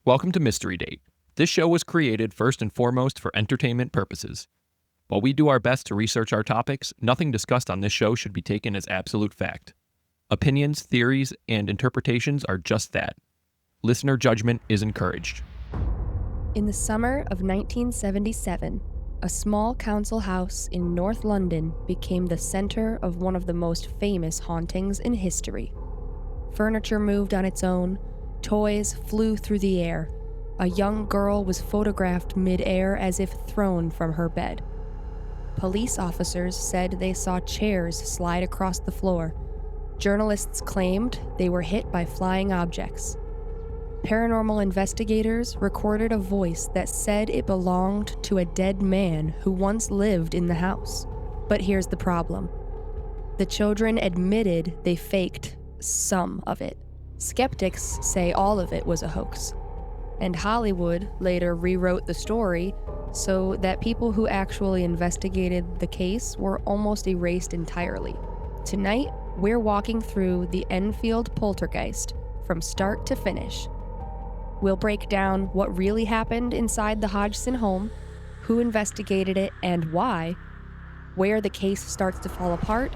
Welcome to Mystery Date. This show was created first and foremost for entertainment purposes. While we do our best to research our topics, nothing discussed on this show should be taken as absolute fact. Opinions, theories, and interpretations are just that. Listener judgment is encouraged. In the summer of 1977, a small council house in North London became the center of one of the most famous hauntings in history. Furniture moved on its own, toys flew through the air. A young girl was photographed mid-air as if thrown from her bed. Police officers said they saw chairs slide across the floor. Journalists claimed they were hit by flying objects. Paranormal investigators recorded a voice that said it belonged to a dead man who once lived in the house. But here's the problem. The children admitted they faked some of it. Skeptics say all of it was a hoax. And Hollywood later rewrote the story so that people who actually investigated the case were almost erased entirely. Tonight, we're walking through the Enfield Poltergeist from start to finish. We'll break down what really happened inside the Hodgson home, who investigated it and why, where the case starts to fall apart,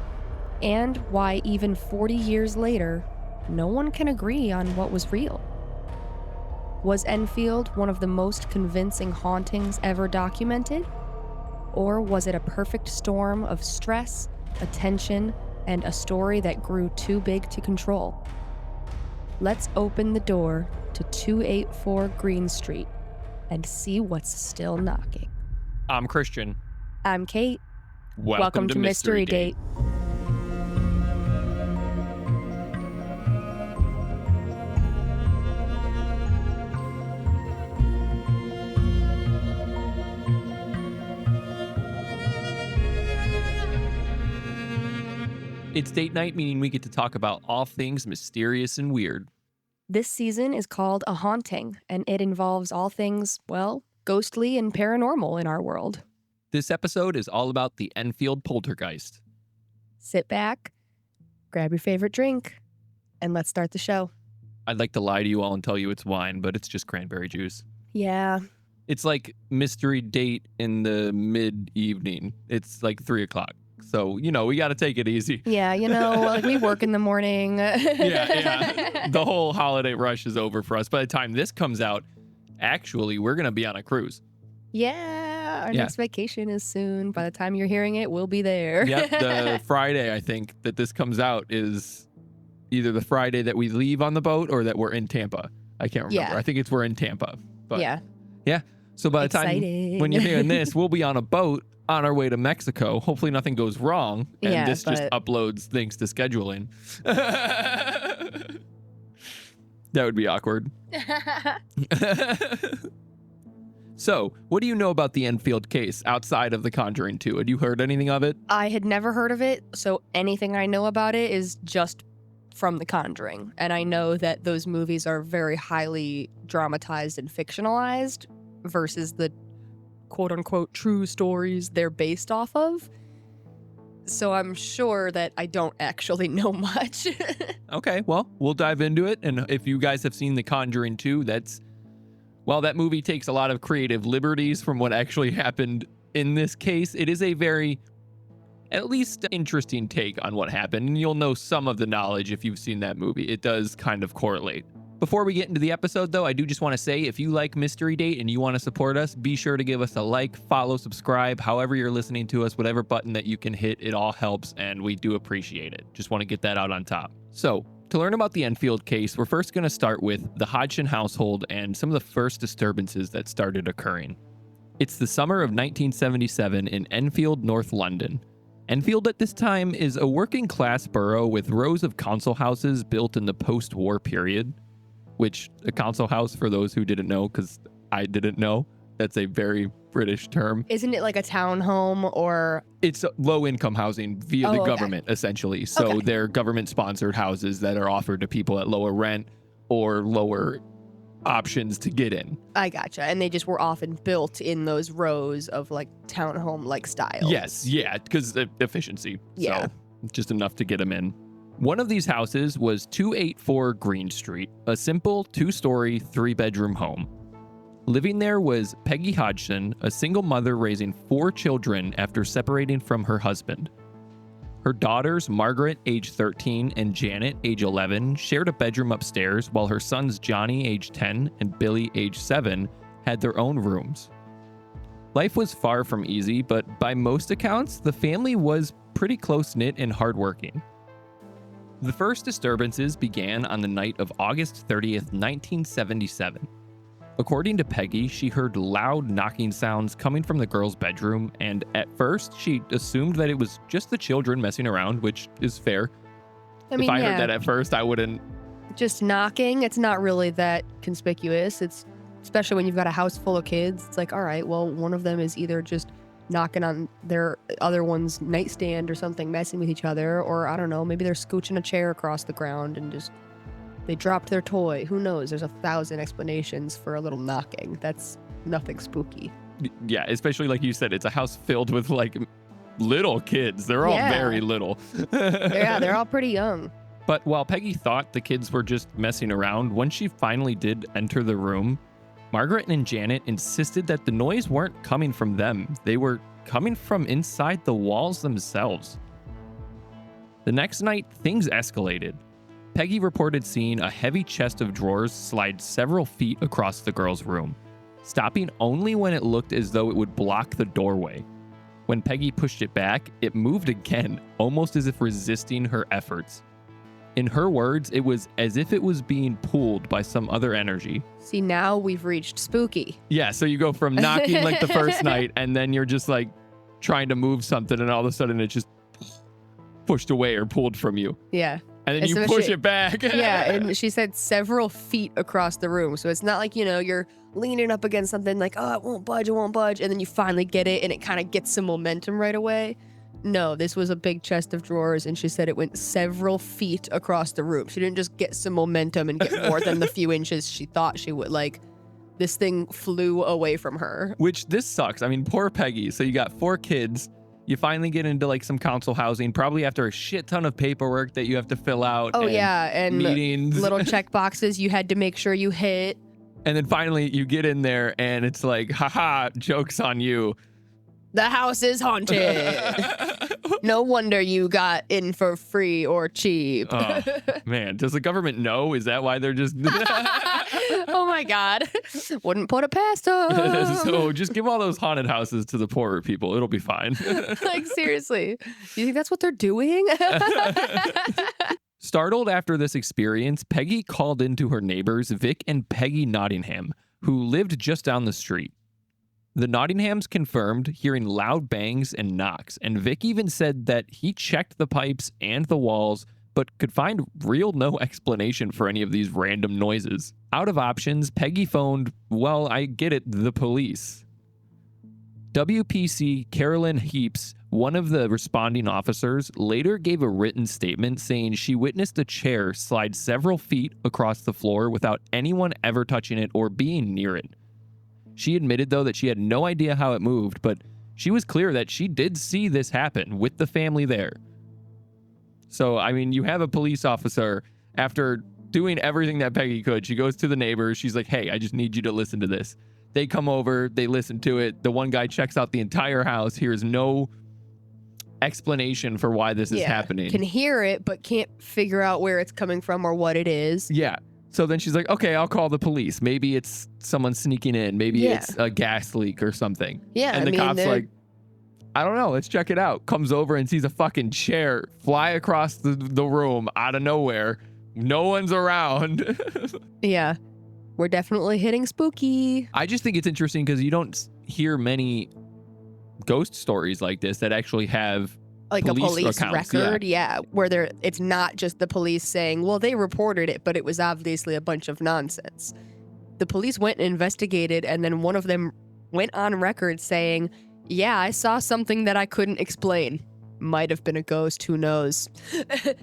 and why even 40 years later, no one can agree on what was real. Was Enfield one of the most convincing hauntings ever documented? Or was it a perfect storm of stress, attention, and a story that grew too big to control? Let's open the door to 284 Green Street and see what's still knocking. I'm Christian. I'm Kate. Welcome to Mystery Date. It's date night, meaning we get to talk about all things mysterious and weird. This season is called A Haunting, and it involves all things, well, ghostly and paranormal in our world. This episode is all about the Enfield Poltergeist. Sit back, grab your favorite drink, and let's start the show. I'd like to lie to you all and tell you it's wine, but it's just cranberry juice. Yeah. It's like Mystery Date in the mid-evening. It's like 3 o'clock. So, we got to take it easy. Yeah, like we work in the morning. Yeah. The whole holiday rush is over for us. By the time this comes out, actually, we're going to be on a cruise. Yeah, our next vacation is soon. By the time you're hearing it, we'll be there. Yep, the Friday, I think, that this comes out is either the Friday that we leave on the boat or that we're in Tampa. I can't remember. Yeah. I think it's we're in Tampa. But yeah. So by the time when you're hearing this, we'll be on a boat on our way to Mexico. Hopefully nothing goes wrong. And this just uploads things to scheduling. That would be awkward. So, what do you know about the Enfield case outside of The Conjuring 2? Had you heard anything of it? I had never heard of it, so anything I know about it is just from The Conjuring. And I know that those movies are very highly dramatized and fictionalized versus the quote-unquote true stories they're based off of. So I'm sure that I don't actually know much. Okay, well, we'll dive into it. And if you guys have seen The Conjuring 2, that movie takes a lot of creative liberties from what actually happened in this case. It is a very, at least, interesting take on what happened. And you'll know some of the knowledge if you've seen that movie. It does kind of correlate. Before we get into the episode, though, I do just want to say, if you like Mystery Date and you want to support us, be sure to give us a like, follow, subscribe, however you're listening to us, whatever button that you can hit, it all helps, and we do appreciate it. Just want to get that out on top. So, to learn about the Enfield case, we're first going to start with the Hodgson household and some of the first disturbances that started occurring. It's the summer of 1977 in Enfield, North London. Enfield at this time is a working-class borough with rows of council houses built in the post-war period. Which, a council house, for those who didn't know, because I didn't know, that's a very British term. Isn't it like a townhome or? It's low-income housing via the government, essentially. So they're government-sponsored houses that are offered to people at lower rent or lower options to get in. I gotcha. And they just were often built in those rows of like townhome-like style. Yes, yeah, because efficiency. Yeah. So just enough to get them in. One of these houses was 284 Green Street, a simple 2-story, 3-bedroom home. Living there was Peggy Hodgson, a single mother raising 4 children after separating from her husband. Her daughters, Margaret, age 13, and Janet, age 11, shared a bedroom upstairs, while her sons, Johnny, age 10, and Billy, age 7, had their own rooms. Life was far from easy, but by most accounts, the family was pretty close-knit and hardworking. The first disturbances began on the night of August 30th, 1977. According to Peggy, she heard loud knocking sounds coming from the girls' bedroom, and at first, she assumed that it was just the children messing around, which is fair. If I heard that at first, I wouldn't. Just knocking, it's not really that conspicuous. It's especially when you've got a house full of kids. It's like, all right, well, one of them is either just knocking on their other one's nightstand or something, messing with each other, or I don't know, maybe they're scooching a chair across the ground and just they dropped their toy. Who knows? There's 1,000 explanations for a little knocking. That's nothing spooky. Yeah, especially like you said, it's a house filled with like little kids. They're all very little. Yeah, they're all pretty young. But while Peggy thought the kids were just messing around, when she finally did enter the room, Margaret and Janet insisted that the noise weren't coming from them. They were coming from inside the walls themselves. The next night, things escalated. Peggy reported seeing a heavy chest of drawers slide several feet across the girls' room, stopping only when it looked as though it would block the doorway. When Peggy pushed it back, it moved again, almost as if resisting her efforts. In her words, it was as if it was being pulled by some other energy. See, now we've reached spooky. Yeah, so you go from knocking like the first night, and then you're just like trying to move something, and all of a sudden it just pushed away or pulled from you. Yeah. And then you push it back. Yeah, and she said several feet across the room. So it's not like, you're leaning up against something like, oh, it won't budge, and then you finally get it, and it kind of gets some momentum right away. No, this was a big chest of drawers, and she said it went several feet across the room. She didn't just get some momentum and get more than the few inches she thought she would. Like, this thing flew away from her. Which, this sucks. I mean, poor Peggy. So you got 4 kids. You finally get into like some council housing, probably after a shit ton of paperwork that you have to fill out. Oh, yeah. And meetings. Little check boxes you had to make sure you hit. And then finally you get in there and it's like, haha, joke's on you. The house is haunted. No wonder you got in for free or cheap. Oh, man, does the government know? Is that why they're just... Oh, my God. Wouldn't put it past them. So just give all those haunted houses to the poorer people. It'll be fine. Like, seriously. You think that's what they're doing? Startled after this experience, Peggy called into her neighbors, Vic and Peggy Nottingham, who lived just down the street. The Nottinghams confirmed hearing loud bangs and knocks, and Vic even said that he checked the pipes and the walls, but could find no explanation for any of these random noises. Out of options, Peggy phoned, well, I get it, the police. WPC Carolyn Heaps, one of the responding officers, later gave a written statement saying she witnessed a chair slide several feet across the floor without anyone ever touching it or being near it. She admitted, though, that she had no idea how it moved, but she was clear that she did see this happen with the family there. So, I mean, you have a police officer, after doing everything that Peggy could, she goes to the neighbors, she's like, hey, I just need you to listen to this. They come over, they listen to it, the one guy checks out the entire house, hears no explanation for why this is happening. Can hear it, but can't figure out where it's coming from or what it is. Yeah. So then she's like, okay, I'll call the police. Maybe it's someone sneaking in. Maybe it's a gas leak or something. Yeah, and the cop's like, I don't know. Let's check it out. Comes over and sees a fucking chair fly across the room out of nowhere. No one's around. Yeah. We're definitely hitting spooky. I just think it's interesting because you don't hear many ghost stories like this that actually have like a police accounts, record, where it's not just the police saying, well, they reported it, but it was obviously a bunch of nonsense. The police went and investigated, and then one of them went on record saying, yeah, I saw something that I couldn't explain. Might have been a ghost, who knows?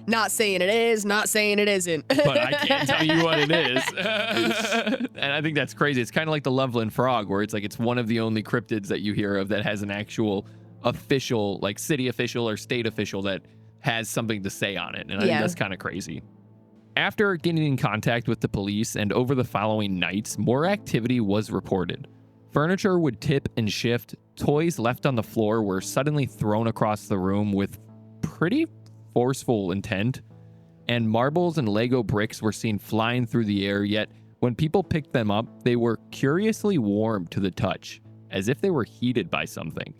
Not saying it is, not saying it isn't. But I can't tell you what it is. And I think that's crazy. It's kind of like the Loveland Frog, where it's like it's one of the only cryptids that you hear of that has an actual official, like city official or state official that has something to say on it. And I think Yeah. that's kind of crazy. After getting in contact with the police and over the following nights, more activity was reported. Furniture would tip and shift. Toys left on the floor were suddenly thrown across the room with pretty forceful intent. And marbles and Lego bricks were seen flying through the air, yet when people picked them up, they were curiously warm to the touch, as if they were heated by something.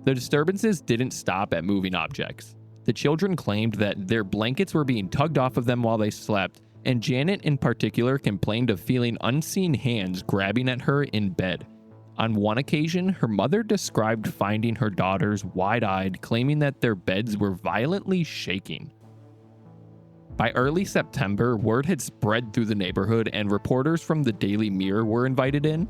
The disturbances didn't stop at moving objects. The children claimed that their blankets were being tugged off of them while they slept, and Janet in particular complained of feeling unseen hands grabbing at her in bed. On one occasion, her mother described finding her daughters wide-eyed, claiming that their beds were violently shaking. By early September, word had spread through the neighborhood and reporters from the Daily Mirror were invited in.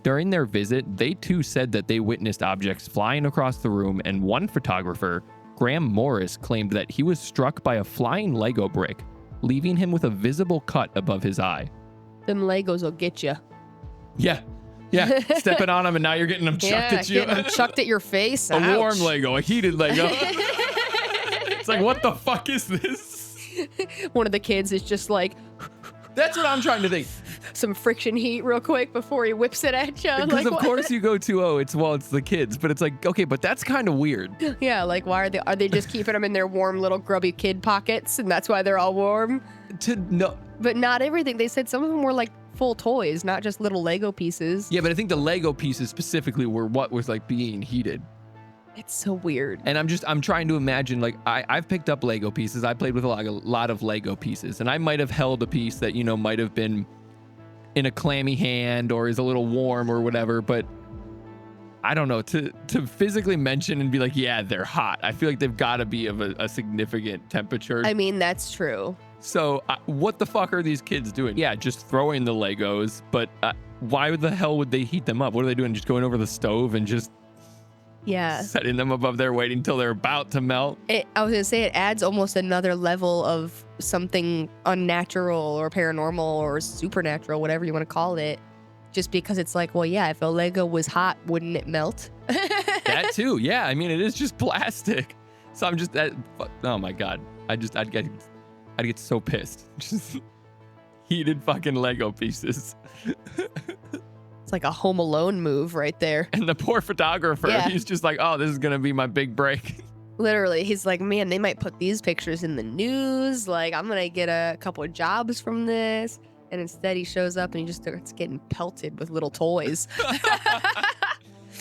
During their visit, they too said that they witnessed objects flying across the room, and one photographer, Graham Maurice, claimed that he was struck by a flying Lego brick, leaving him with a visible cut above his eye. Them Legos will get you. Yeah, stepping on them and now you're getting them chucked at you. Getting them chucked at your face. A Ouch. warm Lego, a heated Lego. It's like, what the fuck is this? One of the kids is just like, That's what I'm trying to think. some friction heat real quick before he whips it at you. Because Like, of what? course you go to, it's the kids, but it's like, okay, but that's kind of weird. Yeah, like why are they just keeping them in their warm little grubby kid pockets, and that's why they're all warm? But not everything. They said some of them were like full toys, not just little Lego pieces. Yeah, but I think the Lego pieces specifically were what was like being heated. It's so weird. And I'm trying to imagine, like, I've picked up Lego pieces. I played with a lot of Lego pieces, and I might have held a piece that, might have been in a clammy hand or is a little warm or whatever, but I don't know, to physically mention and be like, yeah, they're hot. I feel like they've got to be of a significant temperature. I mean, that's true. So what the fuck are these kids doing? Yeah, just throwing the Legos, but why the hell would they heat them up? What are they doing? Just going over the stove and just setting them above there, waiting until they're about to melt? I was going to say it adds almost another level of something unnatural or paranormal or supernatural, whatever you want to call it. Just because it's like, well, yeah, if a Lego was hot, wouldn't it melt? That too, yeah. I mean, it is just plastic. So I'm just, oh my God. I'd get so pissed. Just heated fucking Lego pieces. It's like a Home Alone move right there. And the poor photographer, he's just like, oh, this is going to be my big break. Literally, he's like, man, they might put these pictures in the news. Like, I'm going to get a couple of jobs from this. And instead he shows up and he just starts getting pelted with little toys.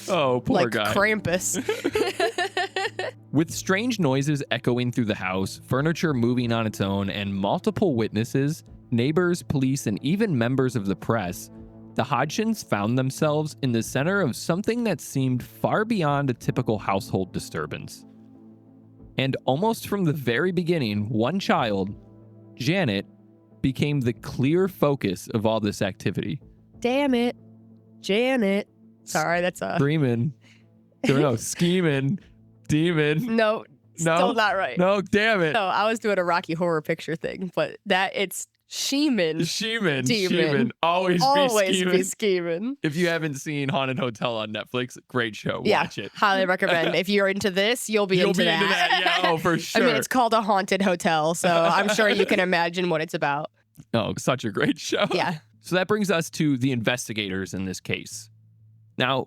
Oh, poor like guy. Krampus. With strange noises echoing through the house, furniture moving on its own, and multiple witnesses, neighbors, police, and even members of the press, the Hodgsons found themselves in the center of something that seemed far beyond a typical household disturbance. And almost from the very beginning, one child, Janet, became the clear focus of all this activity. Damn it. Janet. Sorry, that's a... Screaming. No, scheming. Demon. No, still not right. No, damn it. No, I was doing a Rocky Horror Picture thing, but it's Sheeman. Sheeman. Always be scheming. If you haven't seen Haunted Hotel on Netflix, great show. Watch it. Highly recommend. If you're into this, you'll be into that. Yeah, oh, for sure. I mean, it's called A Haunted Hotel, so I'm sure you can imagine what it's about. Oh, such a great show. Yeah. So that brings us to the investigators in this case. Now,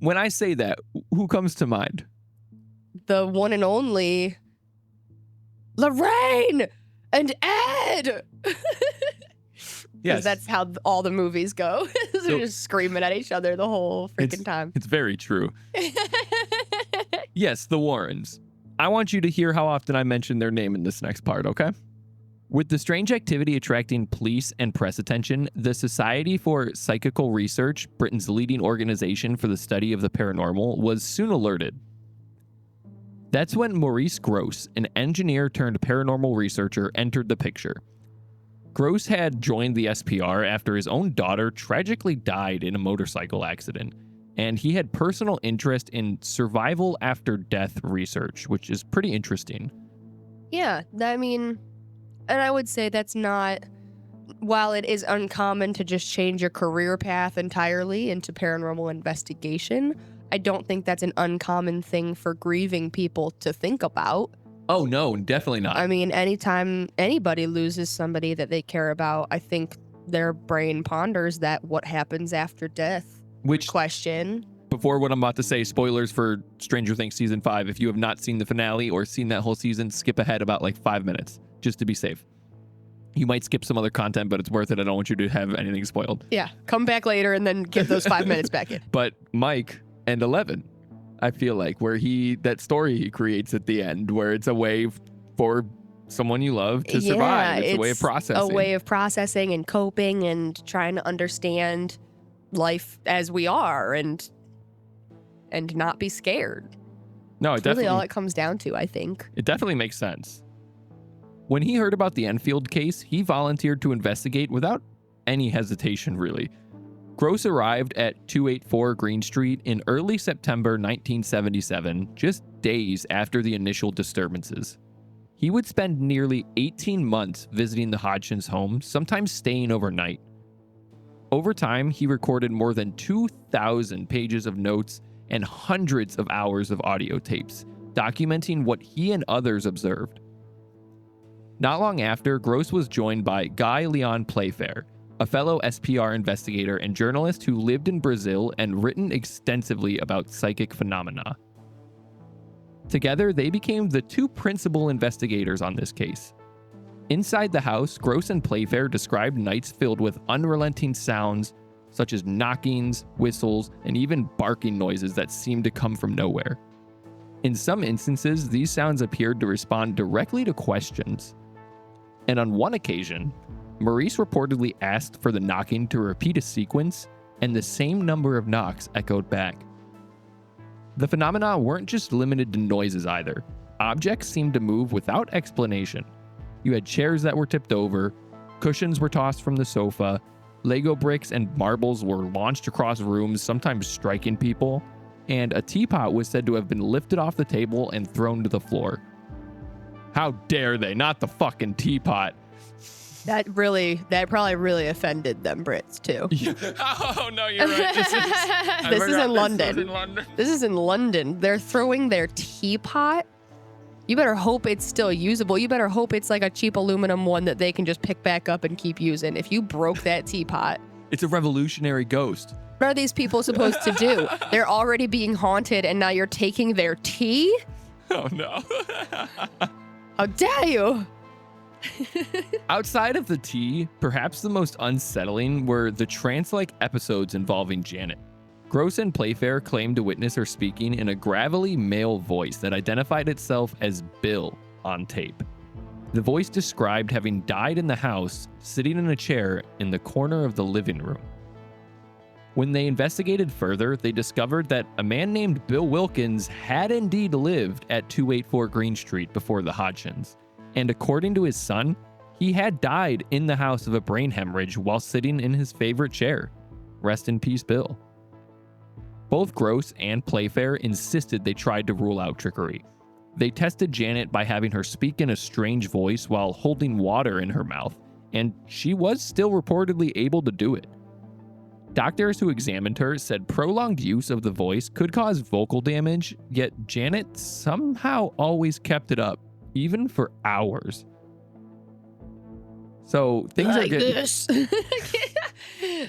when I say that, who comes to mind? The one and only Lorraine and Ed. Yes. That's how all the movies go. They're just screaming at each other the whole freaking time. It's very true. Yes, the Warrens. I want you to hear how often I mention their name in this next part, okay? With the strange activity attracting police and press attention, the Society for Psychical Research, Britain's leading organization for the study of the paranormal, was soon alerted. That's when Maurice Grosse, an engineer turned paranormal researcher, entered the picture. Grosse had joined the SPR after his own daughter tragically died in a motorcycle accident, and he had personal interest in survival after death research, which is pretty interesting. Yeah, I mean... And I would say that's not, while it is uncommon to just change your career path entirely into paranormal investigation, I don't think that's an uncommon thing for grieving people to think about. Oh, no, definitely not. I mean, anytime anybody loses somebody that they care about, I think their brain ponders that what happens after death question. Before what I'm about to say, spoilers for Stranger Things Season 5. If you have not seen the finale or seen that whole season, skip ahead about like 5 minutes, just to be safe. You might skip some other content, but it's worth it. I don't want you to have anything spoiled. Yeah, come back later and then get those 5 minutes back in. But Mike and 11, I feel like, where that story he creates at the end, where it's a way for someone you love to survive. It's a way of processing. A way of processing and coping and trying to understand life as we are and not be scared. No, it's really all it comes down to, I think. It definitely makes sense. When he heard about the Enfield case, he volunteered to investigate without any hesitation, really. Grosse arrived at 284 Green Street in early September 1977, just days after the initial disturbances. He would spend nearly 18 months visiting the Hodgson's home, sometimes staying overnight. Over time, he recorded more than 2,000 pages of notes and hundreds of hours of audio tapes, documenting what he and others observed. Not long after, Grosse was joined by Lyon Playfair, a fellow SPR investigator and journalist who lived in Brazil and written extensively about psychic phenomena. Together, they became the two principal investigators on this case. Inside the house, Grosse and Playfair described nights filled with unrelenting sounds, such as knockings, whistles, and even barking noises that seemed to come from nowhere. In some instances, these sounds appeared to respond directly to questions. And on one occasion, Maurice reportedly asked for the knocking to repeat a sequence, and the same number of knocks echoed back. The phenomena weren't just limited to noises either. Objects seemed to move without explanation. You had chairs that were tipped over, cushions were tossed from the sofa, Lego bricks and marbles were launched across rooms, sometimes striking people, and a teapot was said to have been lifted off the table and thrown to the floor. How dare they? Not the fucking teapot. That probably really offended them Brits too. Oh no, you're right. This is in London. This is in London. They're throwing their teapot. You better hope it's still usable. You better hope it's like a cheap aluminum one that they can just pick back up and keep using. If you broke that teapot. It's a revolutionary ghost. What are these people supposed to do? They're already being haunted and now you're taking their tea? Oh no. How dare you? Outside of the tea, perhaps the most unsettling were the trance-like episodes involving Janet. Grosse and Playfair claimed to witness her speaking in a gravelly male voice that identified itself as Bill on tape. The voice described having died in the house, sitting in a chair in the corner of the living room. When they investigated further, they discovered that a man named Bill Wilkins had indeed lived at 284 Green Street before the Hodgsons. And according to his son, he had died in the house of a brain hemorrhage while sitting in his favorite chair. Rest in peace, Bill. Both Grosse and Playfair insisted they tried to rule out trickery. They tested Janet by having her speak in a strange voice while holding water in her mouth, and she was still reportedly able to do it. Doctors who examined her said prolonged use of the voice could cause vocal damage, yet Janet somehow always kept it up, even for hours. So things like are getting... this.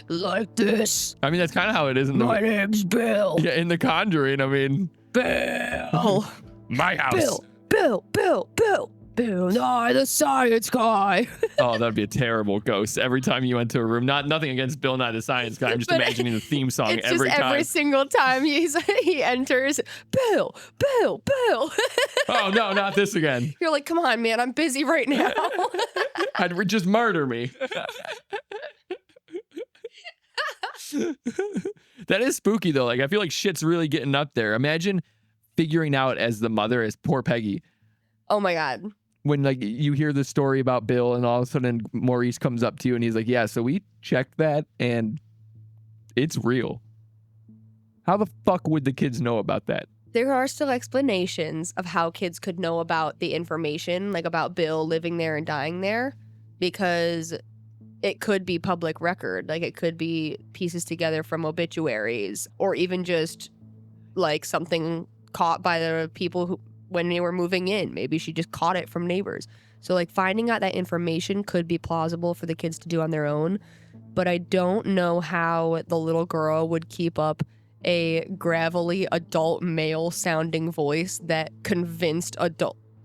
Like this. I mean, that's kind of how it is in the... My name's Bill. Yeah, in The Conjuring, I mean... Bill. My house. Bill. No, the science guy. Oh, that'd be a terrible ghost. Every time you went to a room, nothing against Bill Nye the Science Guy. I'm just imagining the theme song it's every just time. Every single time he enters, Bill. Oh no, not this again. You're like, come on, man, I'm busy right now. Just murder me. That is spooky though. Like I feel like shit's really getting up there. Imagine figuring out as the mother, as poor Peggy. Oh my God. When like you hear the story about Bill and all of a sudden Maurice comes up to you and he's like, yeah, so we checked that and it's real. How the fuck would the kids know about that? There are still explanations of how kids could know about the information, like about Bill living there and dying there, because it could be public record. Like it could be pieces together from obituaries or even just like something caught by the people who when they were moving in. Maybe she just caught it from neighbors. So like finding out that information could be plausible for the kids to do on their own, but I don't know how the little girl would keep up a gravelly adult male sounding voice that convinced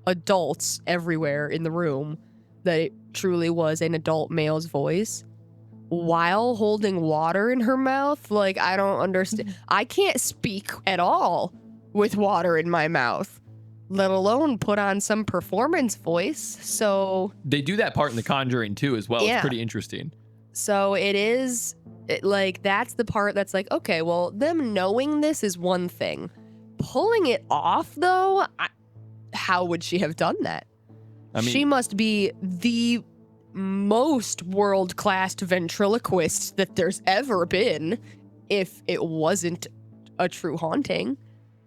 adults everywhere in the room that it truly was an adult male's voice while holding water in her mouth. Like, I don't understand. I can't speak at all with water in my mouth, let alone put on some performance voice. So they do that part in The Conjuring too as well. Yeah. It's pretty interesting. So like, that's the part that's like, okay, well, them knowing this is one thing. Pulling it off, though, how would she have done that? I mean, she must be the most world-class ventriloquist that there's ever been if it wasn't a true haunting.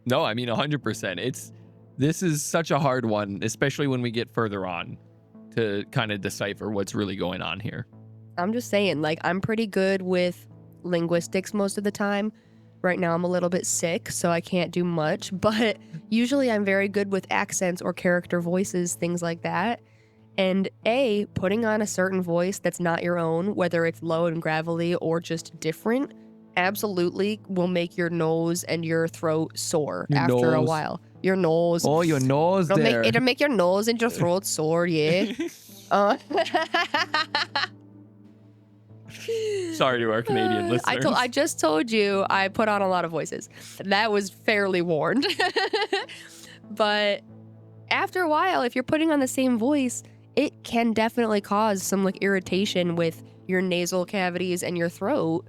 No, I mean, 100%. This is such a hard one, especially when we get further on to kind of decipher what's really going on here. I'm just saying, like, I'm pretty good with linguistics most of the time. Right now I'm a little bit sick, so I can't do much, but usually I'm very good with accents or character voices, things like that. And putting on a certain voice that's not your own, whether it's low and gravelly or just different, absolutely will make your nose and your throat sore after a while. Your nose. Oh, your nose there. It'll make your nose and your throat sore, yeah. Sorry to our Canadian listeners. I just told you I put on a lot of voices. That was fairly warned. But after a while, if you're putting on the same voice, it can definitely cause some like irritation with your nasal cavities and your throat.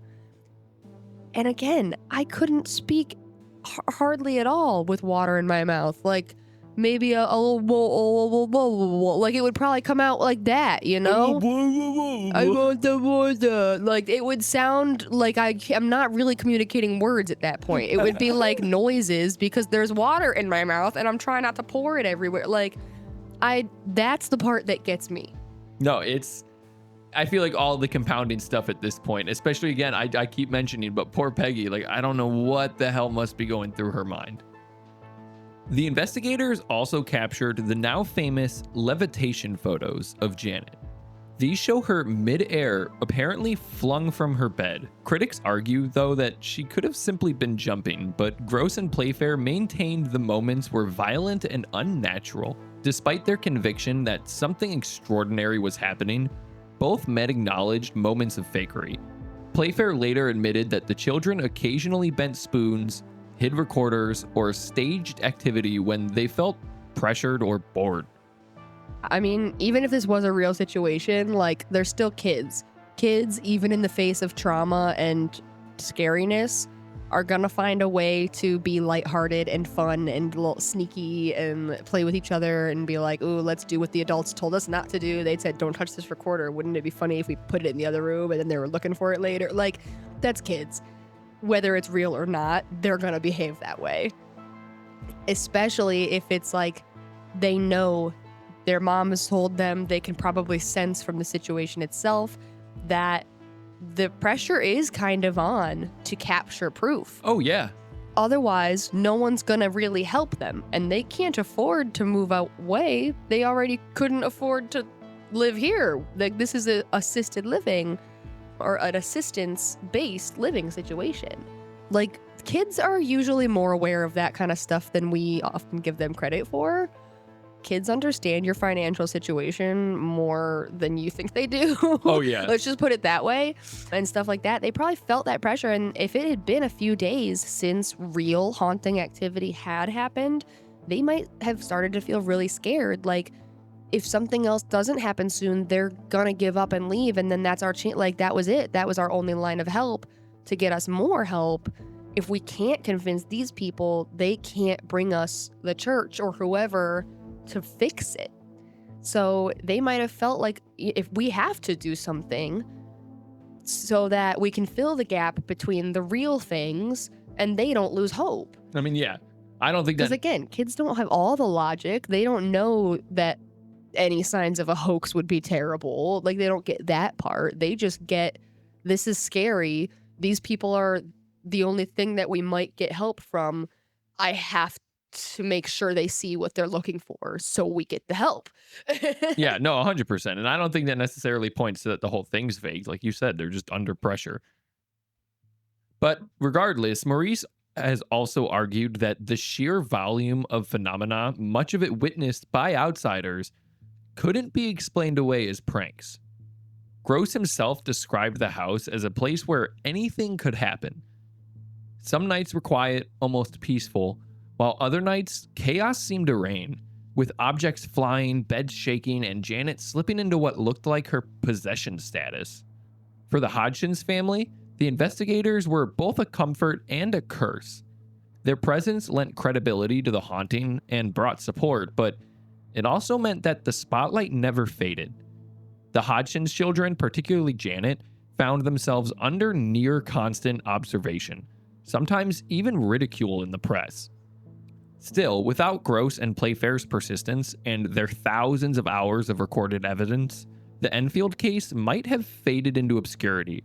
And again, I couldn't speak hardly at all with water in my mouth. Like maybe a little like it would probably come out like that, you know? I want the water. Like it would sound like I'm not really communicating words at that point. It would be like noises because there's water in my mouth and I'm trying not to pour it everywhere. Like that's the part that gets me. No, I feel like all the compounding stuff at this point, especially again, I keep mentioning, but poor Peggy, like I don't know what the hell must be going through her mind. The investigators also captured the now famous levitation photos of Janet. These show her mid-air, apparently flung from her bed. Critics argue, though, that she could have simply been jumping, but Grosse and Playfair maintained the moments were violent and unnatural. Despite their conviction that something extraordinary was happening, both men acknowledged moments of fakery. Playfair later admitted that the children occasionally bent spoons, hid recorders, or staged activity when they felt pressured or bored. I mean, even if this was a real situation, like, they're still kids. Kids, even in the face of trauma and scariness, are gonna find a way to be lighthearted and fun and a little sneaky and play with each other and be like, ooh, let's do what the adults told us not to do. They said, don't touch this recorder. Wouldn't it be funny if we put it in the other room and then they were looking for it later? Like, that's kids. Whether it's real or not, they're gonna behave that way. Especially if it's like they know their mom has told them, they can probably sense from the situation itself that the pressure is kind of on to capture proof. Oh, yeah. Otherwise, no one's gonna really help them, and they can't afford to move away. They already couldn't afford to live here. Like, this is an assisted living or an assistance-based living situation. Like, kids are usually more aware of that kind of stuff than we often give them credit for. Kids understand your financial situation more than you think they do. Oh, yeah. Let's just put it that way and stuff like that. They probably felt that pressure. And if it had been a few days since real haunting activity had happened, they might have started to feel really scared. Like, if something else doesn't happen soon, they're gonna give up and leave. And then that's our chance. Like, that was it. That was our only line of help to get us more help. If we can't convince these people, they can't bring us the church or whoever to fix it. So they might have felt like, if we have to do something so that we can fill the gap between the real things and they don't lose hope. I mean, yeah, I don't think that... Because again, kids don't have all the logic. They don't know that any signs of a hoax would be terrible. Like, they don't get that part. They just get, this is scary. These people are the only thing that we might get help from. I have to make sure they see what they're looking for so we get the help. Yeah, no, 100%. And I don't think that necessarily points to that the whole thing's fake. Like you said, they're just under pressure. But regardless, Maurice has also argued that the sheer volume of phenomena, much of it witnessed by outsiders, couldn't be explained away as pranks. Grosse himself described the house as a place where anything could happen. Some nights were quiet, almost peaceful, while other nights, chaos seemed to reign, with objects flying, beds shaking, and Janet slipping into what looked like her possession status. For the Hodgson's family, the investigators were both a comfort and a curse. Their presence lent credibility to the haunting and brought support, but it also meant that the spotlight never faded. The Hodgson's children, particularly Janet, found themselves under near constant observation, sometimes even ridicule in the press. Still, without Grosse and Playfair's persistence and their thousands of hours of recorded evidence, the Enfield case might have faded into obscurity.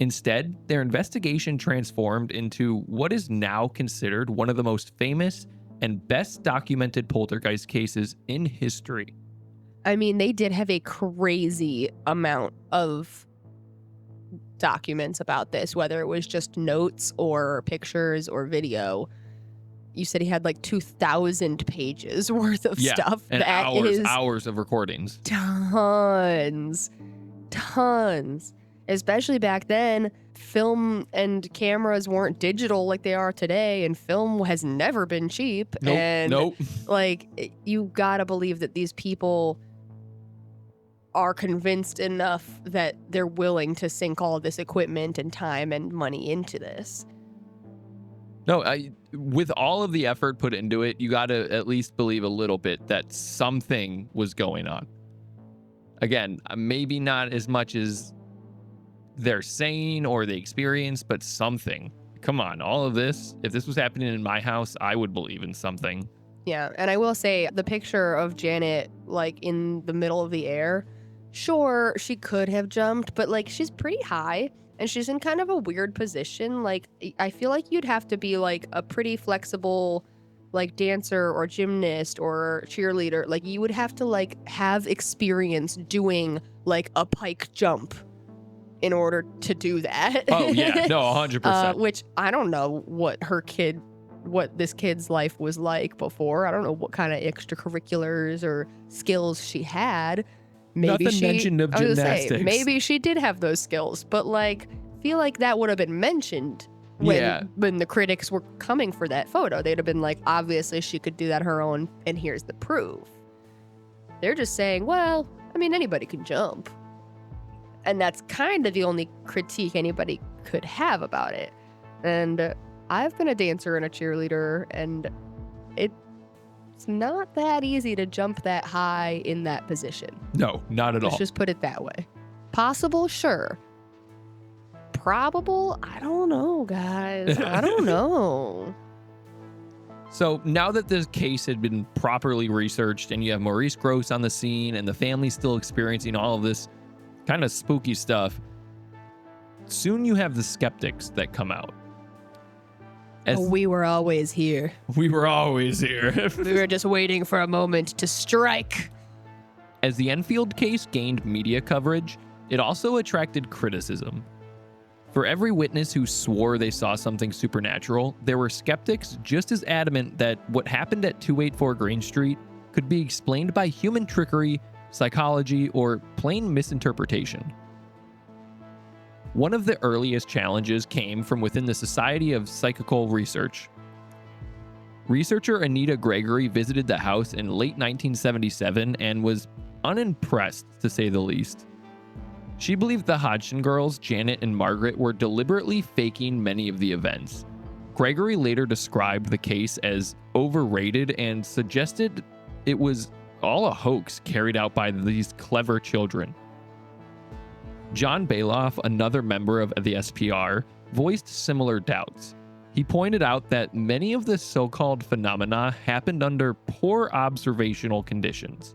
Instead, their investigation transformed into what is now considered one of the most famous and best documented poltergeist cases in history. I mean, they did have a crazy amount of documents about this, whether it was just notes or pictures or video. You said he had like 2,000 pages worth of stuff. And that hours of recordings. Tons. Especially back then, film and cameras weren't digital like they are today, and film has never been cheap. Nope. Like, you gotta believe that these people are convinced enough that they're willing to sink all this equipment and time and money into this. No, with all of the effort put into it, you got to at least believe a little bit that something was going on. Again, maybe not as much as they're saying or they experienced, but something. Come on, all of this, if this was happening in my house, I would believe in something. Yeah, and I will say the picture of Janet, like, in the middle of the air, sure, she could have jumped, but, like, she's pretty high. And she's in kind of a weird position. Like, I feel like you'd have to be, like, a pretty flexible, like, dancer or gymnast or cheerleader. Like, you would have to, like, have experience doing, like, a pike jump in order to do that. Oh, yeah. No, 100%. Which I don't know what this kid's life was like before. I don't know what kind of extracurriculars or skills she had. Maybe Nothing mentioned of gymnastics. Maybe she did have those skills, but, like, feel like that would have been mentioned when the critics were coming for that photo. They'd have been like, obviously she could do that her own, and here's the proof. They're just saying, well, I mean, anybody can jump. And that's kind of the only critique anybody could have about it. And I've been a dancer and a cheerleader, and it's not that easy to jump that high in that position. No, not at all. Let's just put it that way. Possible, sure. Probable? I don't know, guys. I don't know. So now that this case had been properly researched and you have Maurice Grosse on the scene and the family still experiencing all of this kind of spooky stuff, soon you have the skeptics that come out. We were always here. We were always here. We were just waiting for a moment to strike. As the Enfield case gained media coverage, it also attracted criticism. For every witness who swore they saw something supernatural, there were skeptics just as adamant that what happened at 284 Green Street could be explained by human trickery, psychology, or plain misinterpretation. One of the earliest challenges came from within the Society of Psychical Research. Researcher Anita Gregory visited the house in late 1977 and was unimpressed, to say the least. She believed the Hodgson girls, Janet and Margaret, were deliberately faking many of the events. Gregory later described the case as overrated and suggested it was all a hoax carried out by these clever children. John Bailoff, another member of the SPR, voiced similar doubts. He pointed out that many of the so-called phenomena happened under poor observational conditions,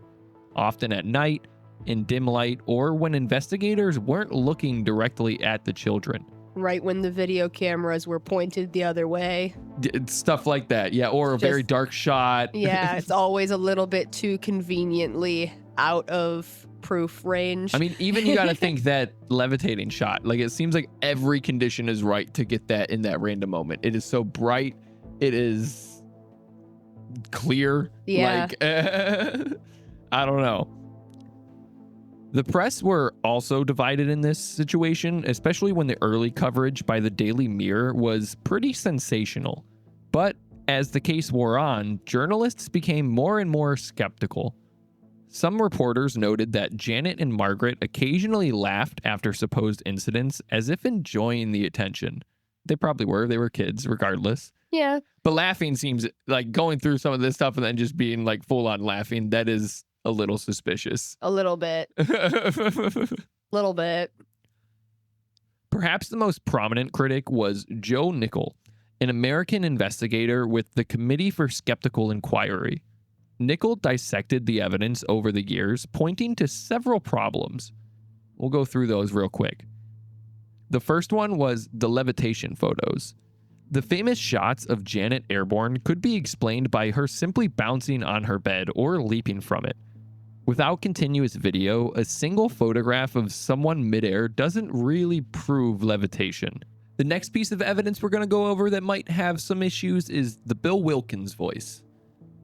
often at night, in dim light, or when investigators weren't looking directly at the children. right when the video cameras were pointed the other way. Stuff like that. Yeah. Or a very dark shot. Yeah, it's always a little bit too conveniently out of proof range. I mean, even you got to think that levitating shot, like it seems like every condition is right to get that in that random moment. It is so bright. It is clear. Yeah. Like, I don't know. The press were also divided in this situation, especially when the early coverage by the Daily Mirror was pretty sensational. But as the case wore on, journalists became more and more skeptical. Some reporters noted that Janet and Margaret occasionally laughed after supposed incidents as if enjoying the attention. They probably were. They were kids, regardless. Yeah. But laughing seems like going through some of this stuff and then just being like full on laughing. That is a little suspicious. A little bit. Little bit. Perhaps the most prominent critic was Joe Nickell, an American investigator with the Committee for Skeptical Inquiry. Nickell dissected the evidence over the years, pointing to several problems. We'll go through those real quick. The first one was the levitation photos. The famous shots of Janet airborne could be explained by her simply bouncing on her bed or leaping from it. Without continuous video, a single photograph of someone midair doesn't really prove levitation. The next piece of evidence we're going to go over that might have some issues is the Bill Wilkins voice.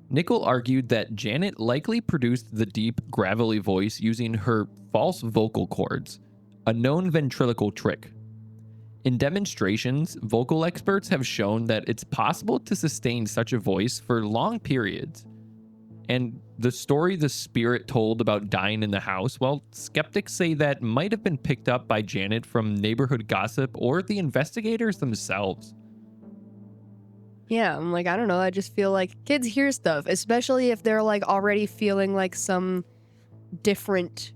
Nickell argued that Janet likely produced the deep, gravelly voice using her false vocal cords, a known ventriloquial trick. In demonstrations, vocal experts have shown that it's possible to sustain such a voice for long periods. And the story the spirit told about dying in the house, well, skeptics say that might have been picked up by Janet from neighborhood gossip or the investigators themselves. Yeah, I'm like, I don't know. I just feel like kids hear stuff, especially if they're like already feeling like some differentness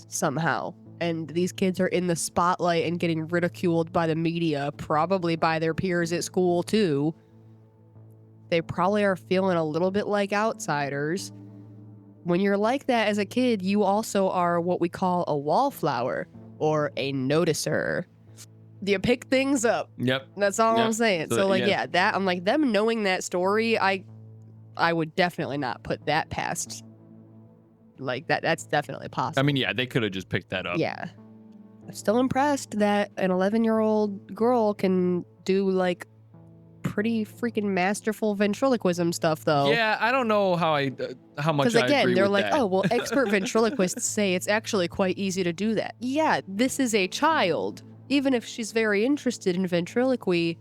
somehow. And these kids are in the spotlight and getting ridiculed by the media, probably by their peers at school too. They probably are feeling a little bit like outsiders. When you're like that as a kid, you also are what we call a wallflower or a noticer. You pick things up. Yep. That's all I'm saying. So like, yeah, that I'm like, them knowing that story, I would definitely not put that past. Like that's definitely possible. I mean, yeah, they could have just picked that up. Yeah. I'm still impressed that an 11-year-old girl can do like pretty freaking masterful ventriloquism stuff though. Yeah, I don't know how much Because I again, agree they're with like, that. oh, well, expert ventriloquists say it's actually quite easy to do that. Yeah, this is a child. Even if she's very interested in ventriloquy,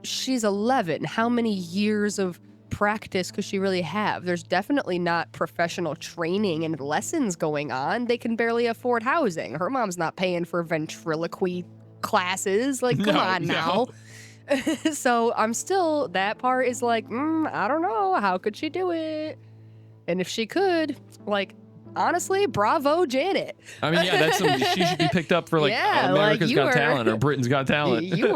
she's 11. How many years of practice could she really have? There's definitely not professional training and lessons going on. They can barely afford housing. Her mom's not paying for ventriloquy classes. Like, come on now. So I'm still, that part is like, I don't know. How could she do it? And if she could, like, honestly, bravo, Janet. I mean, yeah, she should be picked up for like America's Got Talent or Britain's Got Talent. You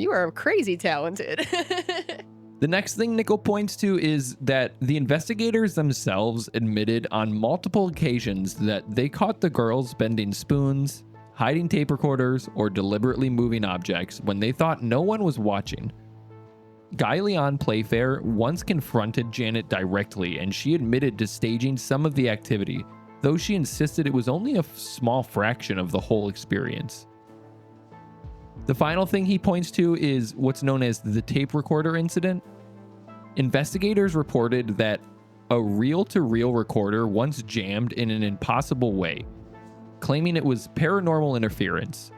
were crazy talented. The next thing Nickell points to is that the investigators themselves admitted on multiple occasions that they caught the girls bending spoons, hiding tape recorders, or deliberately moving objects when they thought no one was watching. Guy Lyon Playfair once confronted Janet directly, and she admitted to staging some of the activity, though she insisted it was only a small fraction of the whole experience. The final thing he points to is what's known as the tape recorder incident. Investigators reported that a reel-to-reel recorder once jammed in an impossible way, claiming it was paranormal interference.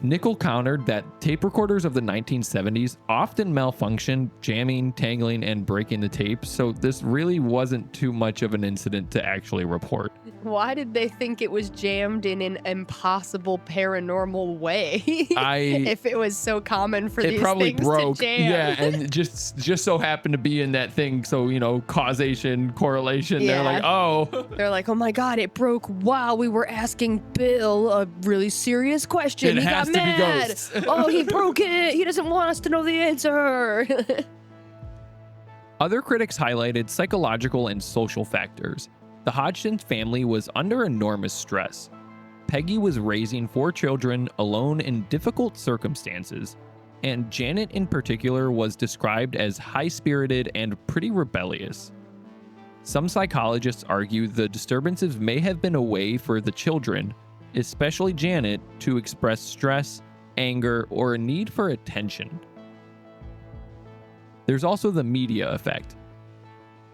Nickell countered that tape recorders of the 1970s often malfunctioned, jamming, tangling, and breaking the tape, so this really wasn't too much of an incident to actually report. Why did they think it was jammed in an impossible paranormal way? If it was so common for these things to jam. Yeah, and just so happened to be in that thing, so, causation, correlation, Yeah. They're like, oh. They're like, oh my God, it broke while we were asking Bill a really serious question. It He has got to be mad. ghosts. Oh, he broke it. He doesn't want us to know the answer. Other critics highlighted psychological and social factors. The Hodgson family was under enormous stress. Peggy was raising 4 children alone in difficult circumstances, and Janet in particular was described as high-spirited and pretty rebellious. Some psychologists argue the disturbances may have been a way for the children, especially Janet, to express stress, anger, or a need for attention. There's also the media effect.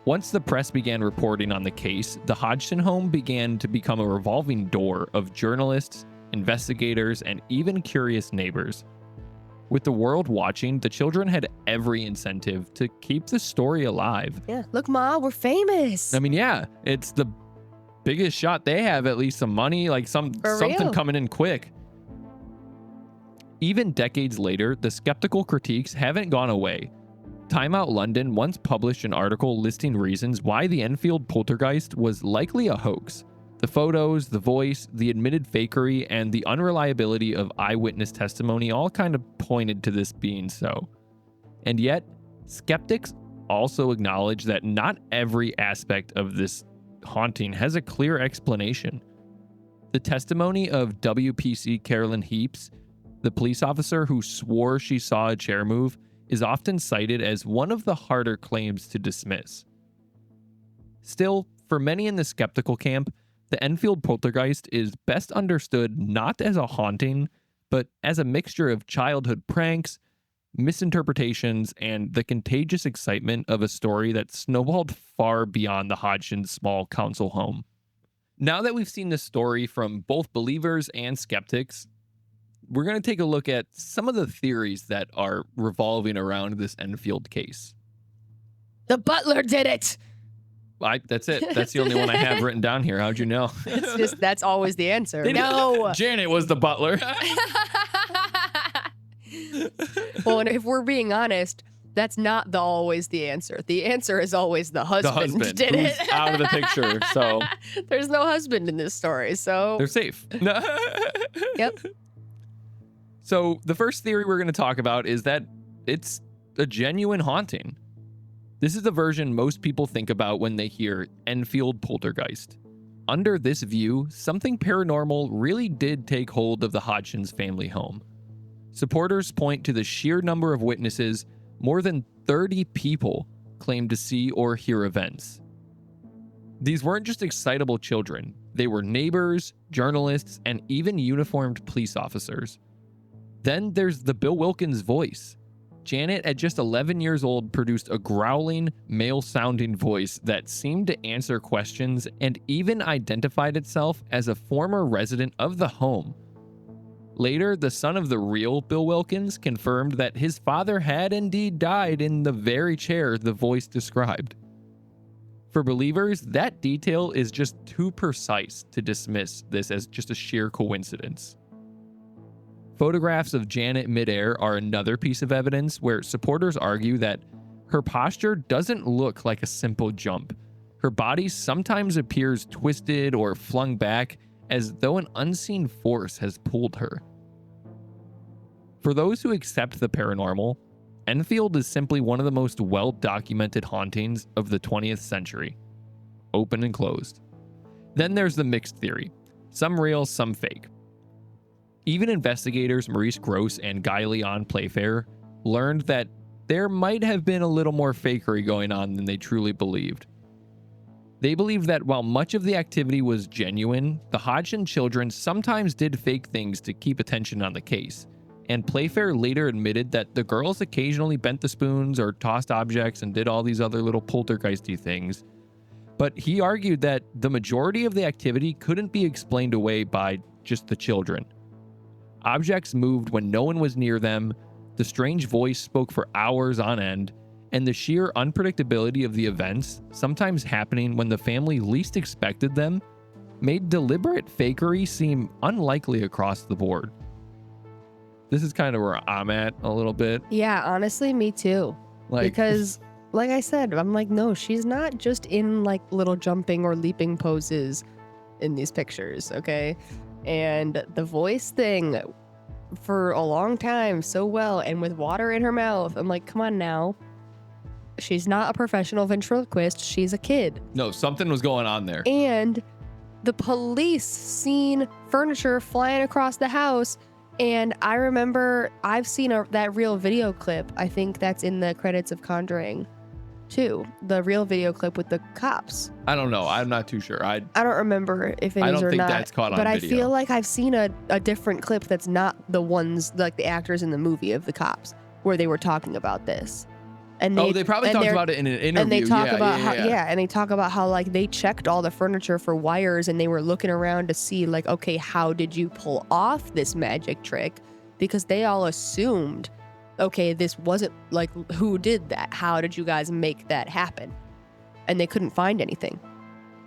Once the press began reporting on the case, the Hodgson home began to become a revolving door of journalists, investigators, and even curious neighbors. With the world watching, the children had every incentive to keep the story alive. Yeah, look, Ma, we're famous. I mean, yeah, it's the biggest shot they have, at least some money, like something coming in quick. Even decades later, the skeptical critiques haven't gone away. Time Out London once published an article listing reasons why the Enfield Poltergeist was likely a hoax. The photos, the voice, the admitted fakery, and the unreliability of eyewitness testimony all kind of pointed to this being so. And yet, skeptics also acknowledge that not every aspect of this haunting has a clear explanation. The testimony of WPC Carolyn Heaps, the police officer who swore she saw a chair move, is often cited as one of the harder claims to dismiss. Still, for many in the skeptical camp, the Enfield Poltergeist is best understood not as a haunting, but as a mixture of childhood pranks, misinterpretations, and the contagious excitement of a story that snowballed far beyond the Hodgson's small council home. Now that we've seen this story from both believers and skeptics, we're going to take a look at some of the theories that are revolving around this Enfield case. The butler did it. That's it. That's the only one I have written down here. How'd you know? It's just, that's always the answer. No. Janet was the butler. Well, and if we're being honest, that's not always the answer. The answer is always the husband did who's it. out of the picture, so. There's no husband in this story, so. They're safe. Yep. So the first theory we're going to talk about is that it's a genuine haunting. This is the version most people think about when they hear Enfield Poltergeist. Under this view, something paranormal really did take hold of the Hodgson's family home. Supporters point to the sheer number of witnesses. More than 30 people claim to see or hear events. These weren't just excitable children. They were neighbors, journalists, and even uniformed police officers. Then there's the Bill Wilkins voice. Janet, at just 11 years old, produced a growling, male-sounding voice that seemed to answer questions and even identified itself as a former resident of the home. Later, the son of the real Bill Wilkins confirmed that his father had indeed died in the very chair the voice described. For believers, that detail is just too precise to dismiss this as just a sheer coincidence. Photographs of Janet midair are another piece of evidence where supporters argue that her posture doesn't look like a simple jump. Her body sometimes appears twisted or flung back as though an unseen force has pulled her. For those who accept the paranormal, Enfield is simply one of the most well-documented hauntings of the 20th century. Open and closed. Then there's the mixed theory. Some real, some fake. Even investigators Maurice Grosse and Lyon Playfair learned that there might have been a little more fakery going on than they truly believed. They believed that while much of the activity was genuine, the Hodgson children sometimes did fake things to keep attention on the case, and Playfair later admitted that the girls occasionally bent the spoons or tossed objects and did all these other little poltergeisty things. But he argued that the majority of the activity couldn't be explained away by just the children. Objects moved when no one was near them, the strange voice spoke for hours on end, and the sheer unpredictability of the events, sometimes happening when the family least expected them, made deliberate fakery seem unlikely across the board. This is kind of where I'm at a little bit. Yeah, honestly, me too. Because, like I said, I'm like, no, she's not just in like little jumping or leaping poses in these pictures, okay? And the voice thing for a long time so well, and with water in her mouth, I'm like, come on now. She's not a professional ventriloquist. She's a kid. No, something was going on there. And the police seen furniture flying across the house. And I remember I've seen that real video clip. I think that's in the credits of Conjuring 2. The real video clip with the cops. I don't know. I'm not too sure. I don't remember if it is or not. I don't think that's caught on video. But I video. feel like I've seen a different clip that's not the ones, like the actors in the movie of the cops, where they were talking about this. And they probably talked about it in an interview. And they talk about and they talk about how like they checked all the furniture for wires and they were looking around to see like, okay, how did you pull off this magic trick? Because they all assumed, okay, this wasn't like, who did that? How did you guys make that happen? And they couldn't find anything.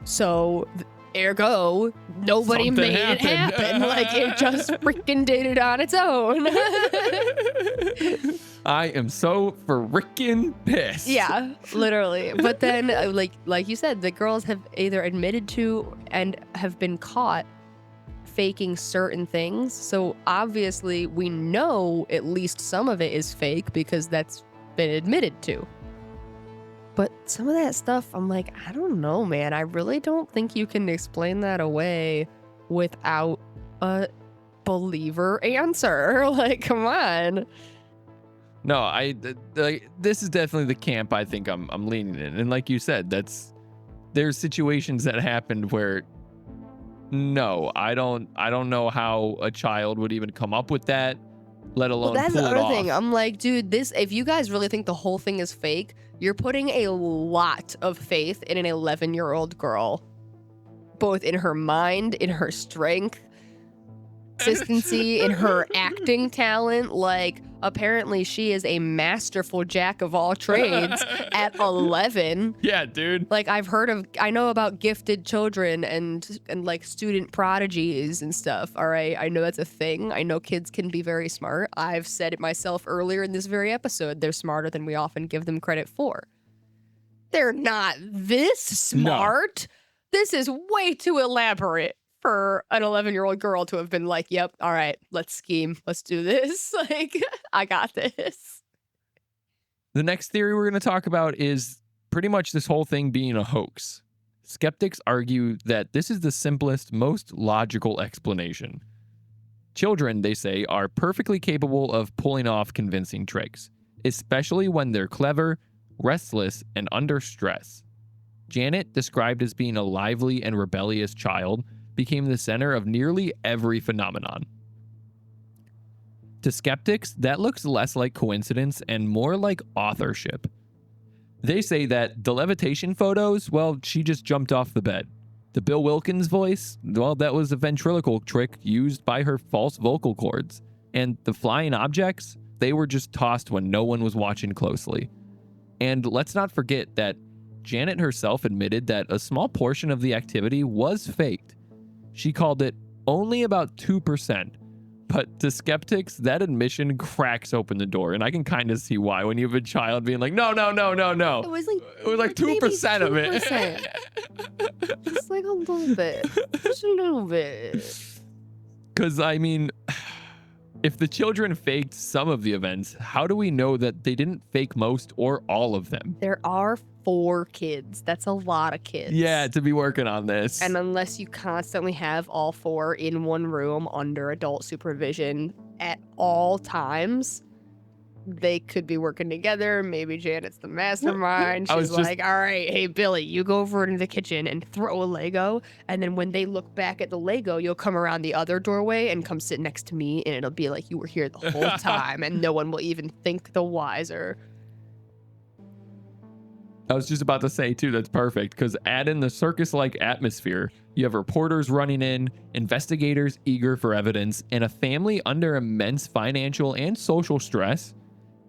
So ergo, nobody Something made it happen. Like it just freaking did it on its own. I am so freaking pissed. Yeah, literally. But then, like you said, the girls have either admitted to and have been caught faking certain things. So obviously, we know at least some of it is fake because that's been admitted to. But some of that stuff, I'm like, I don't know, man. I really don't think you can explain that away without a believer answer. Like, come on. No, this is definitely the camp I think I'm leaning in. And like you said, there's situations that happened where no, I don't know how a child would even come up with that, let alone that's pull the it other off. thing. I'm like, dude, if you guys really think the whole thing is fake, you're putting a lot of faith in an 11-year-old girl, both in her mind, in her strength, consistency, in her acting talent. Like, apparently she is a masterful jack of all trades at 11. Yeah, dude. Like, I know about gifted children and like student prodigies and stuff. All right. I know that's a thing. I know kids can be very smart. I've said it myself earlier in this very episode. They're smarter than we often give them credit for. They're not this smart. No. This is way too elaborate for an 11-year-old girl to have been like, yep, all right, let's scheme. Let's do this. Like, I got this. The next theory we're going to talk about is pretty much this whole thing being a hoax. Skeptics argue that this is the simplest, most logical explanation. Children, they say, are perfectly capable of pulling off convincing tricks, especially when they're clever, restless, and under stress. Janet, described as being a lively and rebellious child, became the center of nearly every phenomenon. To skeptics, that looks less like coincidence and more like authorship. They say that the levitation photos, well, she just jumped off the bed. The Bill Wilkins voice, well, that was a ventriloquial trick used by her false vocal cords. And the flying objects, they were just tossed when no one was watching closely. And let's not forget that Janet herself admitted that a small portion of the activity was faked. She called it only about 2%. But to skeptics, that admission cracks open the door. And I can kind of see why when you have a child being like, no. It was like 2% of it. Just like a little bit. Just a little bit. Because, I mean, if the children faked some of the events, how do we know that they didn't fake most or all of them? There are 4 kids. That's a lot of kids. Yeah, to be working on this. And unless you constantly have all 4 in one room under adult supervision at all times, they could be working together. Maybe Janet's the mastermind. She's like, all right, hey, Billy, you go over into the kitchen and throw a Lego. And then when they look back at the Lego, you'll come around the other doorway and come sit next to me. And it'll be like you were here the whole time and no one will even think the wiser. I was just about to say, too, that's perfect, because add in the circus-like atmosphere. You have reporters running in, investigators eager for evidence, and a family under immense financial and social stress.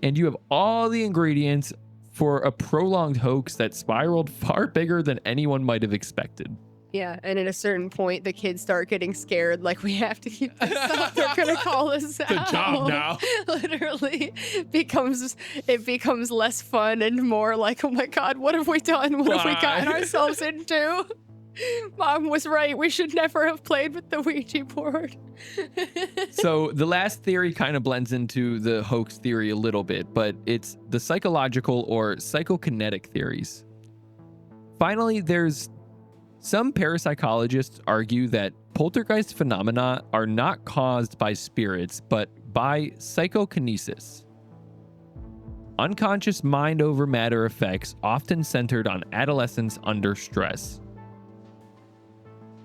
And you have all the ingredients for a prolonged hoax that spiraled far bigger than anyone might have expected. Yeah, and at a certain point, the kids start getting scared, like, we have to keep this up. They're going to call us out. It's a job now. Literally, it becomes less fun and more like, oh my God, what have we done? What have we gotten ourselves into? Mom was right. We should never have played with the Ouija board. So the last theory kind of blends into the hoax theory a little bit, but it's the psychological or psychokinetic theories. Finally, there's Some parapsychologists argue that poltergeist phenomena are not caused by spirits, but by psychokinesis. Unconscious mind over matter effects often centered on adolescents under stress.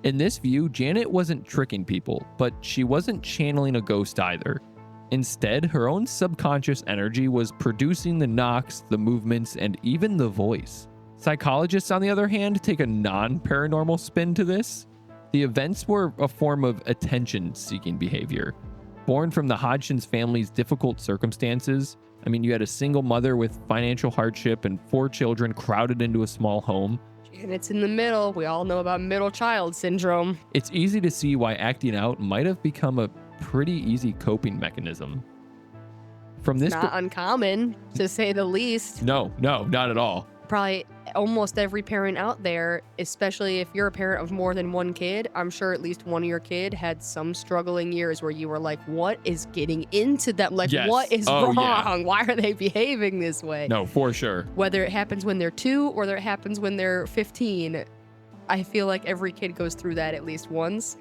In this view, Janet wasn't tricking people, but she wasn't channeling a ghost either. Instead, her own subconscious energy was producing the knocks, the movements, and even the voice. Psychologists, on the other hand, take a non-paranormal spin to this. The events were a form of attention-seeking behavior, born from the Hodgson's family's difficult circumstances. I mean, you had a single mother with financial hardship and 4 children crowded into a small home. And it's in the middle. We all know about middle child syndrome. It's easy to see why acting out might have become a pretty easy coping mechanism. From this, Not uncommon, to say the least. No, not at all. Probably almost every parent out there, especially if you're a parent of more than one kid, I'm sure at least one of your kid had some struggling years where you were like, what is getting into them? Like, Yes. what is Oh, wrong? yeah. Why are they behaving this way? No, for sure. Whether it happens when they're 2 or it happens when they're 15, I feel like every kid goes through that at least once.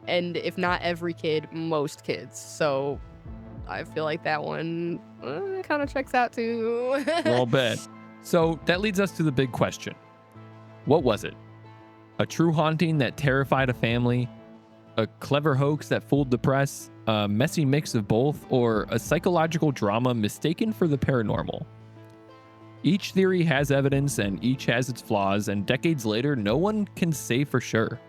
And if not every kid, most kids. So I feel like that one kind of checks out too. A little bit. So that leads us to the big question. What was it? A true haunting that terrified a family? A clever hoax that fooled the press? A messy mix of both? Or a psychological drama mistaken for the paranormal? Each theory has evidence and each has its flaws, and decades later, no one can say for sure.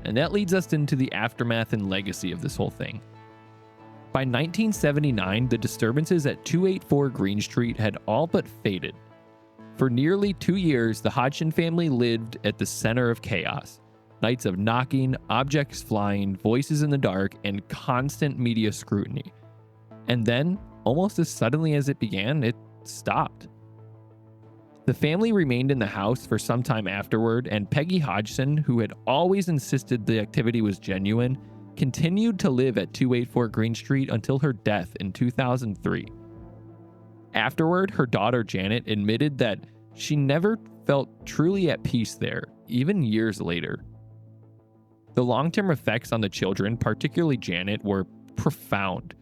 And that leads us into the aftermath and legacy of this whole thing. By 1979, the disturbances at 284 Green Street had all but faded. For nearly 2 years, the Hodgson family lived at the center of chaos. Nights of knocking, objects flying, voices in the dark, and constant media scrutiny. And then, almost as suddenly as it began, it stopped. The family remained in the house for some time afterward, and Peggy Hodgson, who had always insisted the activity was genuine, continued to live at 284 Green Street until her death in 2003. Afterward, her daughter Janet admitted that she never felt truly at peace there, even years later. The long-term effects on the children, particularly Janet, were profound.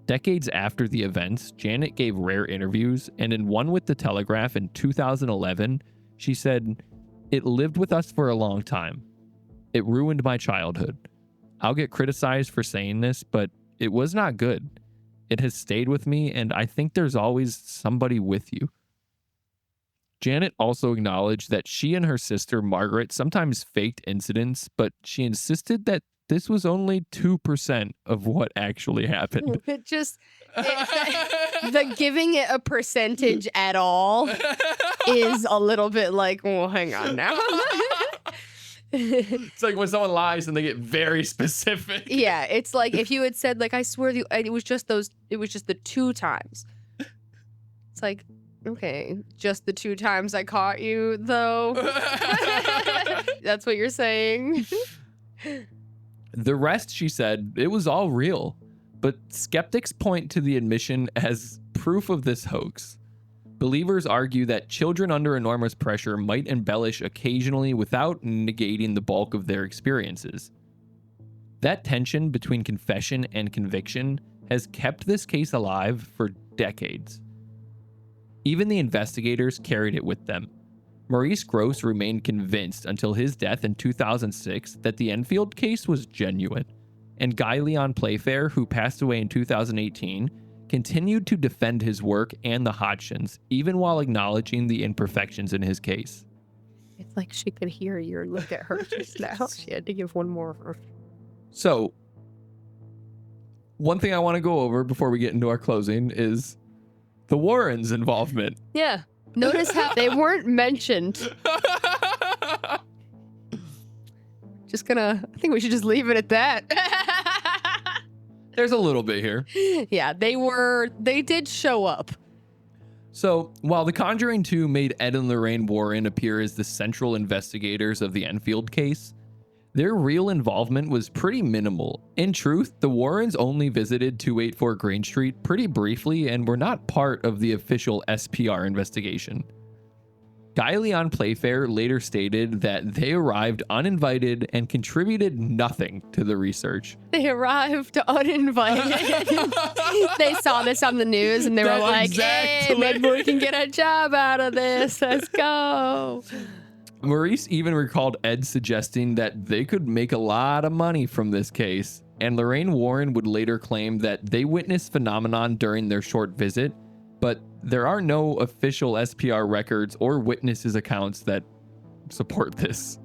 Decades after the events, Janet gave rare interviews, and in one with The Telegraph in 2011, she said, "It lived with us for a long time. It ruined my childhood. I'll get criticized for saying this, but it was not good. It has stayed with me, and I think there's always somebody with you." Janet also acknowledged that she and her sister Margaret sometimes faked incidents, but she insisted that this was only 2% of what actually happened. The giving it a percentage at all is a little bit like, well, hang on now. It's like when someone lies and they get very specific. Yeah, it's like if you had said, like, I swear it was just the 2 times. It's like, okay, just the 2 times I caught you, though. That's what you're saying. The rest, she said, it was all real. But skeptics point to the admission as proof of this hoax. Believers argue that children under enormous pressure might embellish occasionally without negating the bulk of their experiences. That tension between confession and conviction has kept this case alive for decades. Even the investigators carried it with them. Maurice Grosse remained convinced until his death in 2006 that the Enfield case was genuine, and Lyon Playfair, who passed away in 2018, continued to defend his work and the Hodgsons, even while acknowledging the imperfections in his case. It's like she could hear your look at her just now. She had to give one more of her. So, one thing I want to go over before we get into our closing is the Warrens' involvement. Yeah. Notice how they weren't mentioned. I think we should just leave it at that. There's a little bit here. Yeah, they did show up. So, while The Conjuring 2 made Ed and Lorraine Warren appear as the central investigators of the Enfield case, their real involvement was pretty minimal. In truth, the Warrens only visited 284 Green Street pretty briefly and were not part of the official SPR investigation. Lyon Playfair later stated that they arrived uninvited and contributed nothing to the research. They arrived uninvited. They saw this on the news and they were like, hey, maybe we can get a job out of this. Let's go. Maurice even recalled Ed suggesting that they could make a lot of money from this case, and Lorraine Warren would later claim that they witnessed phenomenon during their short visit, but there are no official SPR records or witnesses accounts that support this.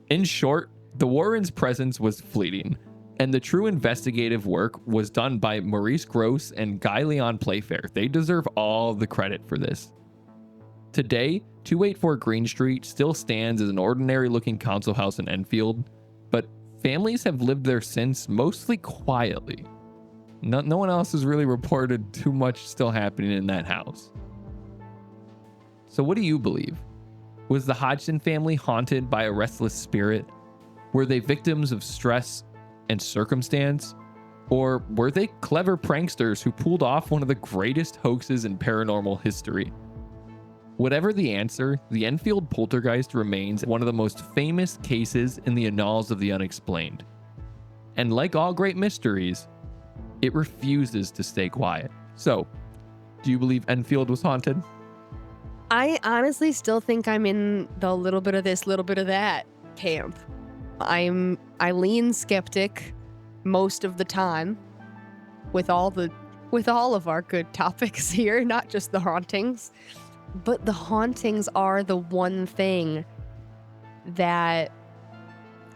In short, the Warrens' presence was fleeting, and the true investigative work was done by Maurice Grosse and Lyon Playfair. They deserve all the credit for this. Today, 284 Green Street still stands as an ordinary-looking council house in Enfield, but families have lived there since, mostly quietly. No one else has really reported too much still happening in that house. So what do you believe? Was the Hodgson family haunted by a restless spirit? Were they victims of stress and circumstance? Or were they clever pranksters who pulled off one of the greatest hoaxes in paranormal history? Whatever the answer, the Enfield Poltergeist remains one of the most famous cases in the annals of the unexplained. And like all great mysteries, it refuses to stay quiet. So, do you believe Enfield was haunted? I honestly still think I'm in the little bit of this, little bit of that camp. I lean skeptic most of the time with all of our good topics here, not just the hauntings. But the hauntings are the one thing that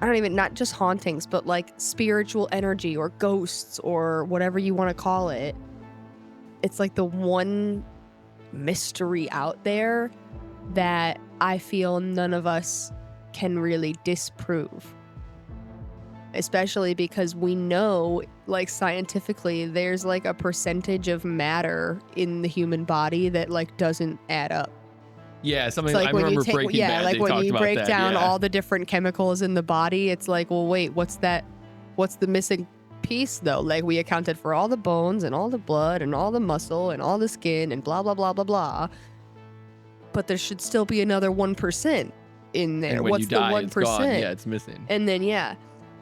not just hauntings, but like spiritual energy or ghosts or whatever you want to call it. It's like the one mystery out there that I feel none of us can really disprove. Especially because we know, like scientifically, there's like a percentage of matter in the human body that like doesn't add up. Yeah, something like I remember Breaking Bad. Like when you break that, down all the different chemicals in the body, it's like, well, wait, what's that? What's the missing piece though? Like we accounted for all the bones and all the blood and all the muscle and all the skin and blah blah blah blah blah. But there should still be another 1% in there. And when What's you die, the 1%? it's gone. Yeah, it's missing. And then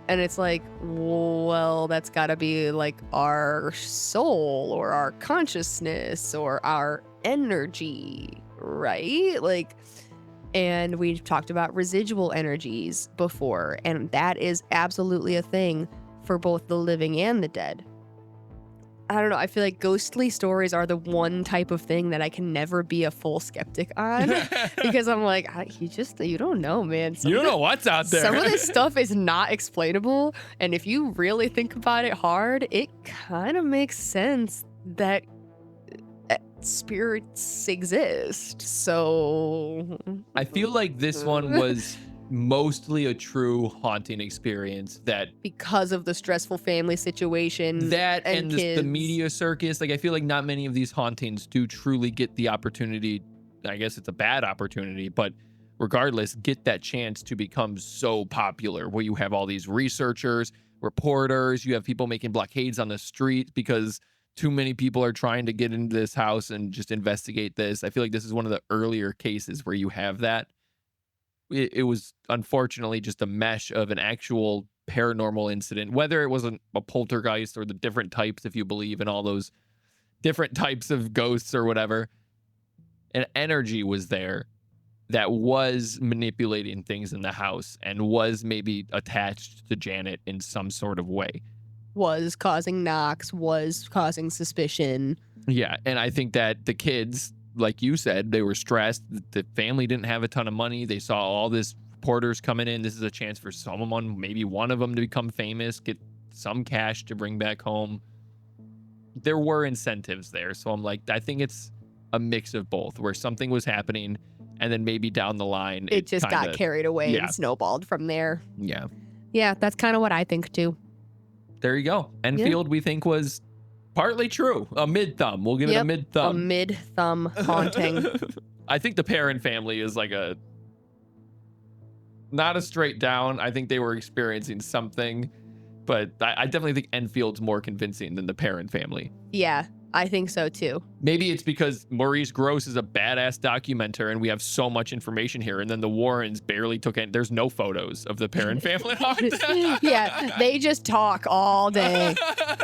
and it's like, well, that's got to be like our soul or our consciousness or our energy, right? Like, and we've talked about residual energies before, and that is absolutely a thing for both the living and the dead. I don't know. I feel like ghostly stories are the one type of thing that I can never be a full skeptic on because I'm like, you don't know, man. You don't know what's out there. Some of this stuff is not explainable. And if you really think about it hard, it kind of makes sense that spirits exist. So I feel like this one was mostly a true haunting experience because of the stressful family situation and the media circus. Like I feel like not many of these hauntings do truly get the opportunity. I guess it's a bad opportunity, but regardless, get that chance to become so popular where you have all these researchers, reporters, you have people making blockades on the street because too many people are trying to get into this house and just investigate this. I feel like this is one of the earlier cases where you have that. It was unfortunately just a mesh of an actual paranormal incident, whether it was a poltergeist or the different types, if you believe in all those different types of ghosts or whatever. An energy was there that was manipulating things in the house and was maybe attached to Janet in some sort of way. Was causing knocks, was causing suspicion. Yeah, and I think that the kids, like you said, they were stressed. The family didn't have a ton of money. They saw all this reporters coming in. This is a chance for someone, maybe one of them, to become famous, get some cash to bring back home. There were incentives there. So I'm like, I think it's a mix of both, where something was happening and then maybe down the line it just got carried away and snowballed from there. Yeah. Yeah, that's kind of what I think too. There you go. Enfield, we think, was partly true. A mid-thumb. We'll give it a mid-thumb. A mid-thumb haunting. I think the Perrin family is like not a straight down. I think they were experiencing something But I definitely think Enfield's more convincing than the Perrin family. Yeah, I think so too. Maybe it's because Maurice Grosse is a badass documenter and we have so much information here. And then the Warrens barely took it. There's no photos of the Perrin family. Yeah, they just talk all day.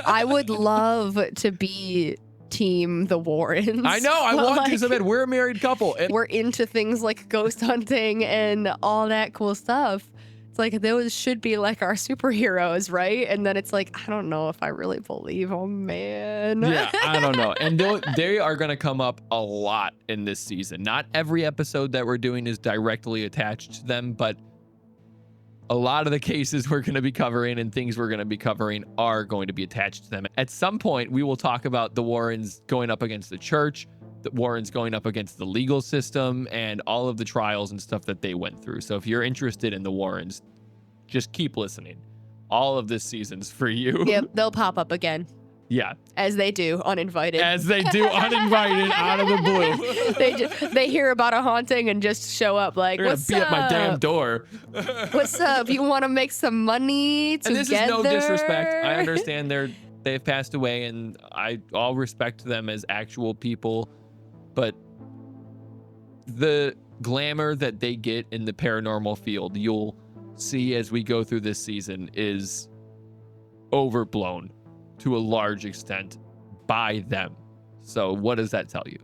I would love to be team the Warrens. I know. I want to so bad. We're a married couple. We're into things like ghost hunting and all that cool stuff. It's like those should be like our superheroes, right? And then it's like, I don't know if I really believe them, man. Yeah, I don't know. And they are going to come up a lot in this season. Not every episode that we're doing is directly attached to them, but a lot of the cases we're going to be covering and things we're going to be covering are going to be attached to them. At some point, we will talk about the Warrens going up against the church, the Warrens going up against the legal system, and all of the trials and stuff that they went through. So if you're interested in the Warrens, just keep listening. All of this season's for you. Yep, they'll pop up again. Yeah. As they do, uninvited. As they do, uninvited, out of the blue. They hear about a haunting and just show up like, They're what's gonna up? be at my damn door. What's up? You want to make some money together? And this is no disrespect. I understand they've passed away, and I'll respect them as actual people, but the glamour that they get in the paranormal field, you'll see as we go through this season, is overblown to a large extent by them. So what does that tell you?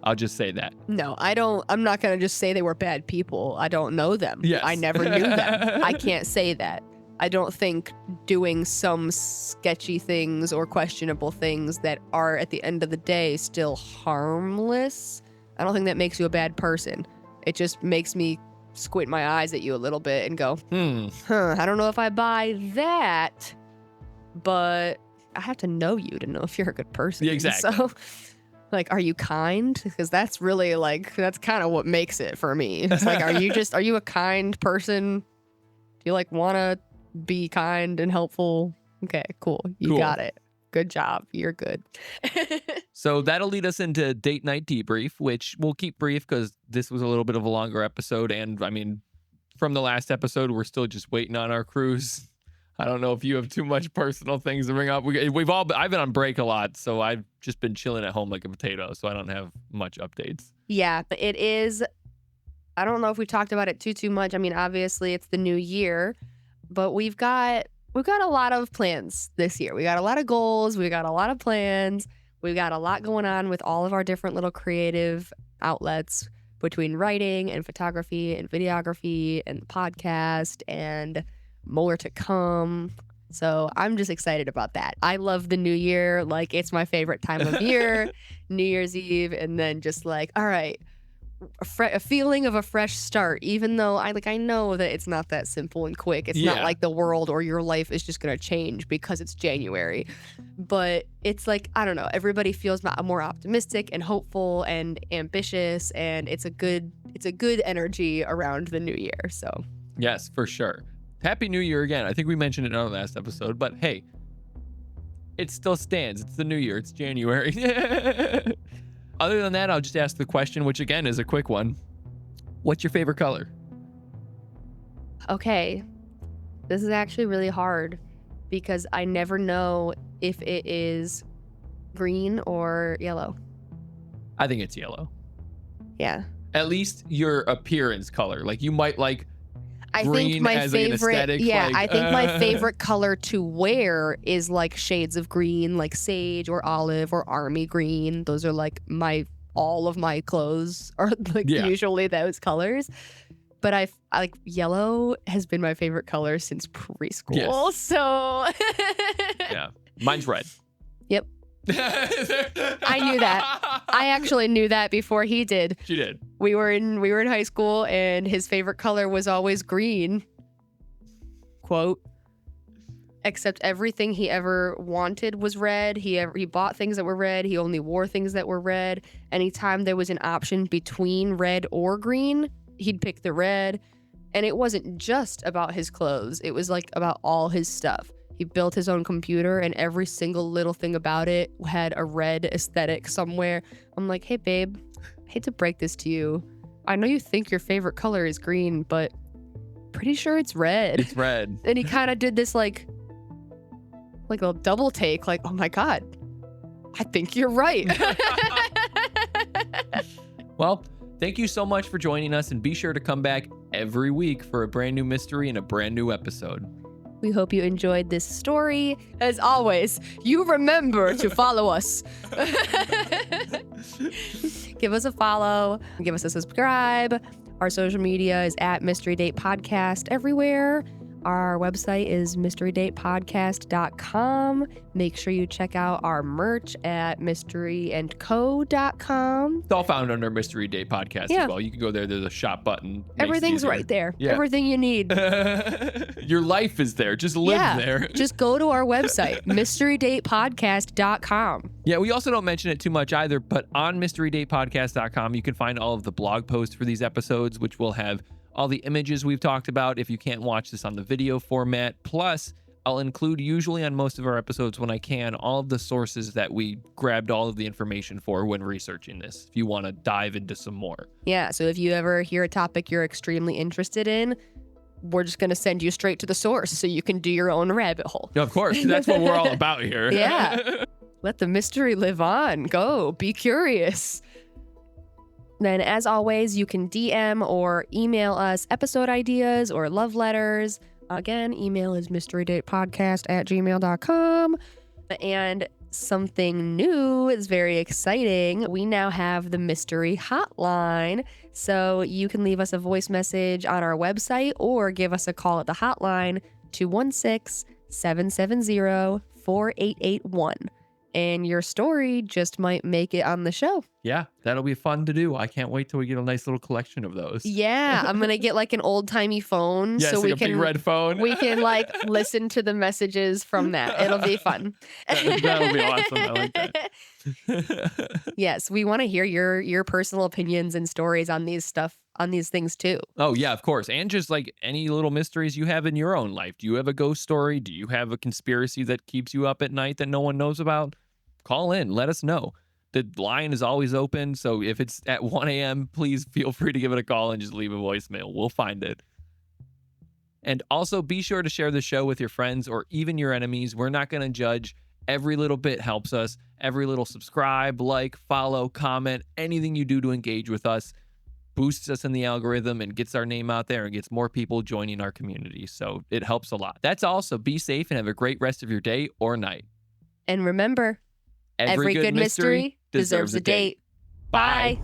I'll just say that. No, I don't. I'm not going to just say they were bad people. I don't know them. Yes. I never knew them. I can't say that. I don't think doing some sketchy things or questionable things that are at the end of the day still harmless, I don't think that makes you a bad person. It just makes me squint my eyes at you a little bit and go, I don't know if I buy that, but I have to know you to know if you're a good person. Yeah, exactly. So, like, are you kind? Because that's really like, that's kind of what makes it for me. It's like, are you a kind person? Do you like want to be kind and helpful? Okay, cool. You got it. Good job. You're good. So that'll lead us into date night debrief, which we'll keep brief because this was a little bit of a longer episode. And I mean, from the last episode, we're still just waiting on our cruise. I don't know if you have too much personal things to bring up. I've been on break a lot, so I've just been chilling at home like a potato, so I don't have much updates. Yeah, but it is, I don't know if we talked about it too much. I mean, obviously it's the new year, but we've got a lot of plans this year. We got a lot of goals. We got a lot of plans. We've got a lot going on with all of our different little creative outlets between writing and photography and videography and podcast and more to come. So I'm just excited about that. I love the new year. Like, it's my favorite time of year, New Year's Eve. And then just like, all right, a feeling of a fresh start, even though I know that it's not that simple and quick. It's not like the world or your life is just going to change because it's January. But it's like, I don't know, everybody feels more optimistic and hopeful and ambitious, and it's a good energy around the new year. So yes, for sure. Happy New Year again. I think we mentioned it in our last episode, but hey, it still stands. It's the new year. It's January. Other than that, I'll just ask the question, which again is a quick one. What's your favorite color? Okay. This is actually really hard because I never know if it is green or yellow. I think it's yellow. Yeah. At least your appearance color. Like, you might like I green think my as an favorite, aesthetic. I think my favorite color to wear is like shades of green, like sage or olive or army green. Those are like all of my clothes are like usually those colors. But I like yellow has been my favorite color since preschool. Yes. So yeah, mine's red. Yep. I knew that. I actually knew that before he did. She did. We were in high school, and his favorite color was always green. Quote. Except everything he ever wanted was red. He bought things that were red. He only wore things that were red. Anytime there was an option between red or green, he'd pick the red. And it wasn't just about his clothes. It was like about all his stuff. He built his own computer, and every single little thing about it had a red aesthetic somewhere. I'm like, hey, babe, I hate to break this to you. I know you think your favorite color is green, but pretty sure it's red. It's red. And he kind of did this like like a double take, like, oh my God, I think you're right. Well, thank you so much for joining us, and be sure to come back every week for a brand new mystery and a brand new episode. We hope you enjoyed this story. As always, you remember to follow us. Give us a follow, give us a subscribe. Our social media is at Mystery Date Podcast everywhere. Our website is mysterydatepodcast.com. Make sure you check out our merch at mysteryandco.com. It's all found under Mystery Date Podcast as well. You can go there. There's a shop button. Everything's right there. Yeah. Everything you need. Your life is there. Just live there. Just go to our website, mysterydatepodcast.com. Yeah, we also don't mention it too much either, but on mysterydatepodcast.com, you can find all of the blog posts for these episodes, which will have all the images we've talked about if you can't watch this on the video format. Plus, I'll include, usually on most of our episodes when I can, all of the sources that we grabbed all of the information for when researching this, if you want to dive into some more. Yeah, so if you ever hear a topic you're extremely interested in, we're just going to send you straight to the source so you can do your own rabbit hole. Of course, that's what we're all about here. Yeah. Let the mystery live on. Go, be curious. Then, as always, you can DM or email us episode ideas or love letters. Again, email is mysterydatepodcast@gmail.com. And something new is very exciting. We now have the mystery hotline. So you can leave us a voice message on our website or give us a call at the hotline 216-770-4881. And your story just might make it on the show. Yeah, that'll be fun to do. I can't wait till we get a nice little collection of those. Yeah, I'm gonna get like an old timey phone, Yes, so like we a can big red phone. we can like listen to the messages from that. It'll be fun. That'll be awesome. I like that. Yes, we want to hear your personal opinions and stories on these things too. Oh yeah, of course. And just like any little mysteries you have in your own life. Do you have a ghost story? Do you have a conspiracy that keeps you up at night that no one knows about? Call in, let us know. The line is always open, so if it's at 1 a.m., please feel free to give it a call and just leave a voicemail. We'll find it. And also be sure to share the show with your friends or even your enemies. We're not going to judge. Every little bit helps us. Every little subscribe, like, follow, comment, anything you do to engage with us boosts us in the algorithm and gets our name out there and gets more people joining our community. So it helps a lot. That's all. So be safe and have a great rest of your day or night. And remember, every good mystery deserves a date. Bye.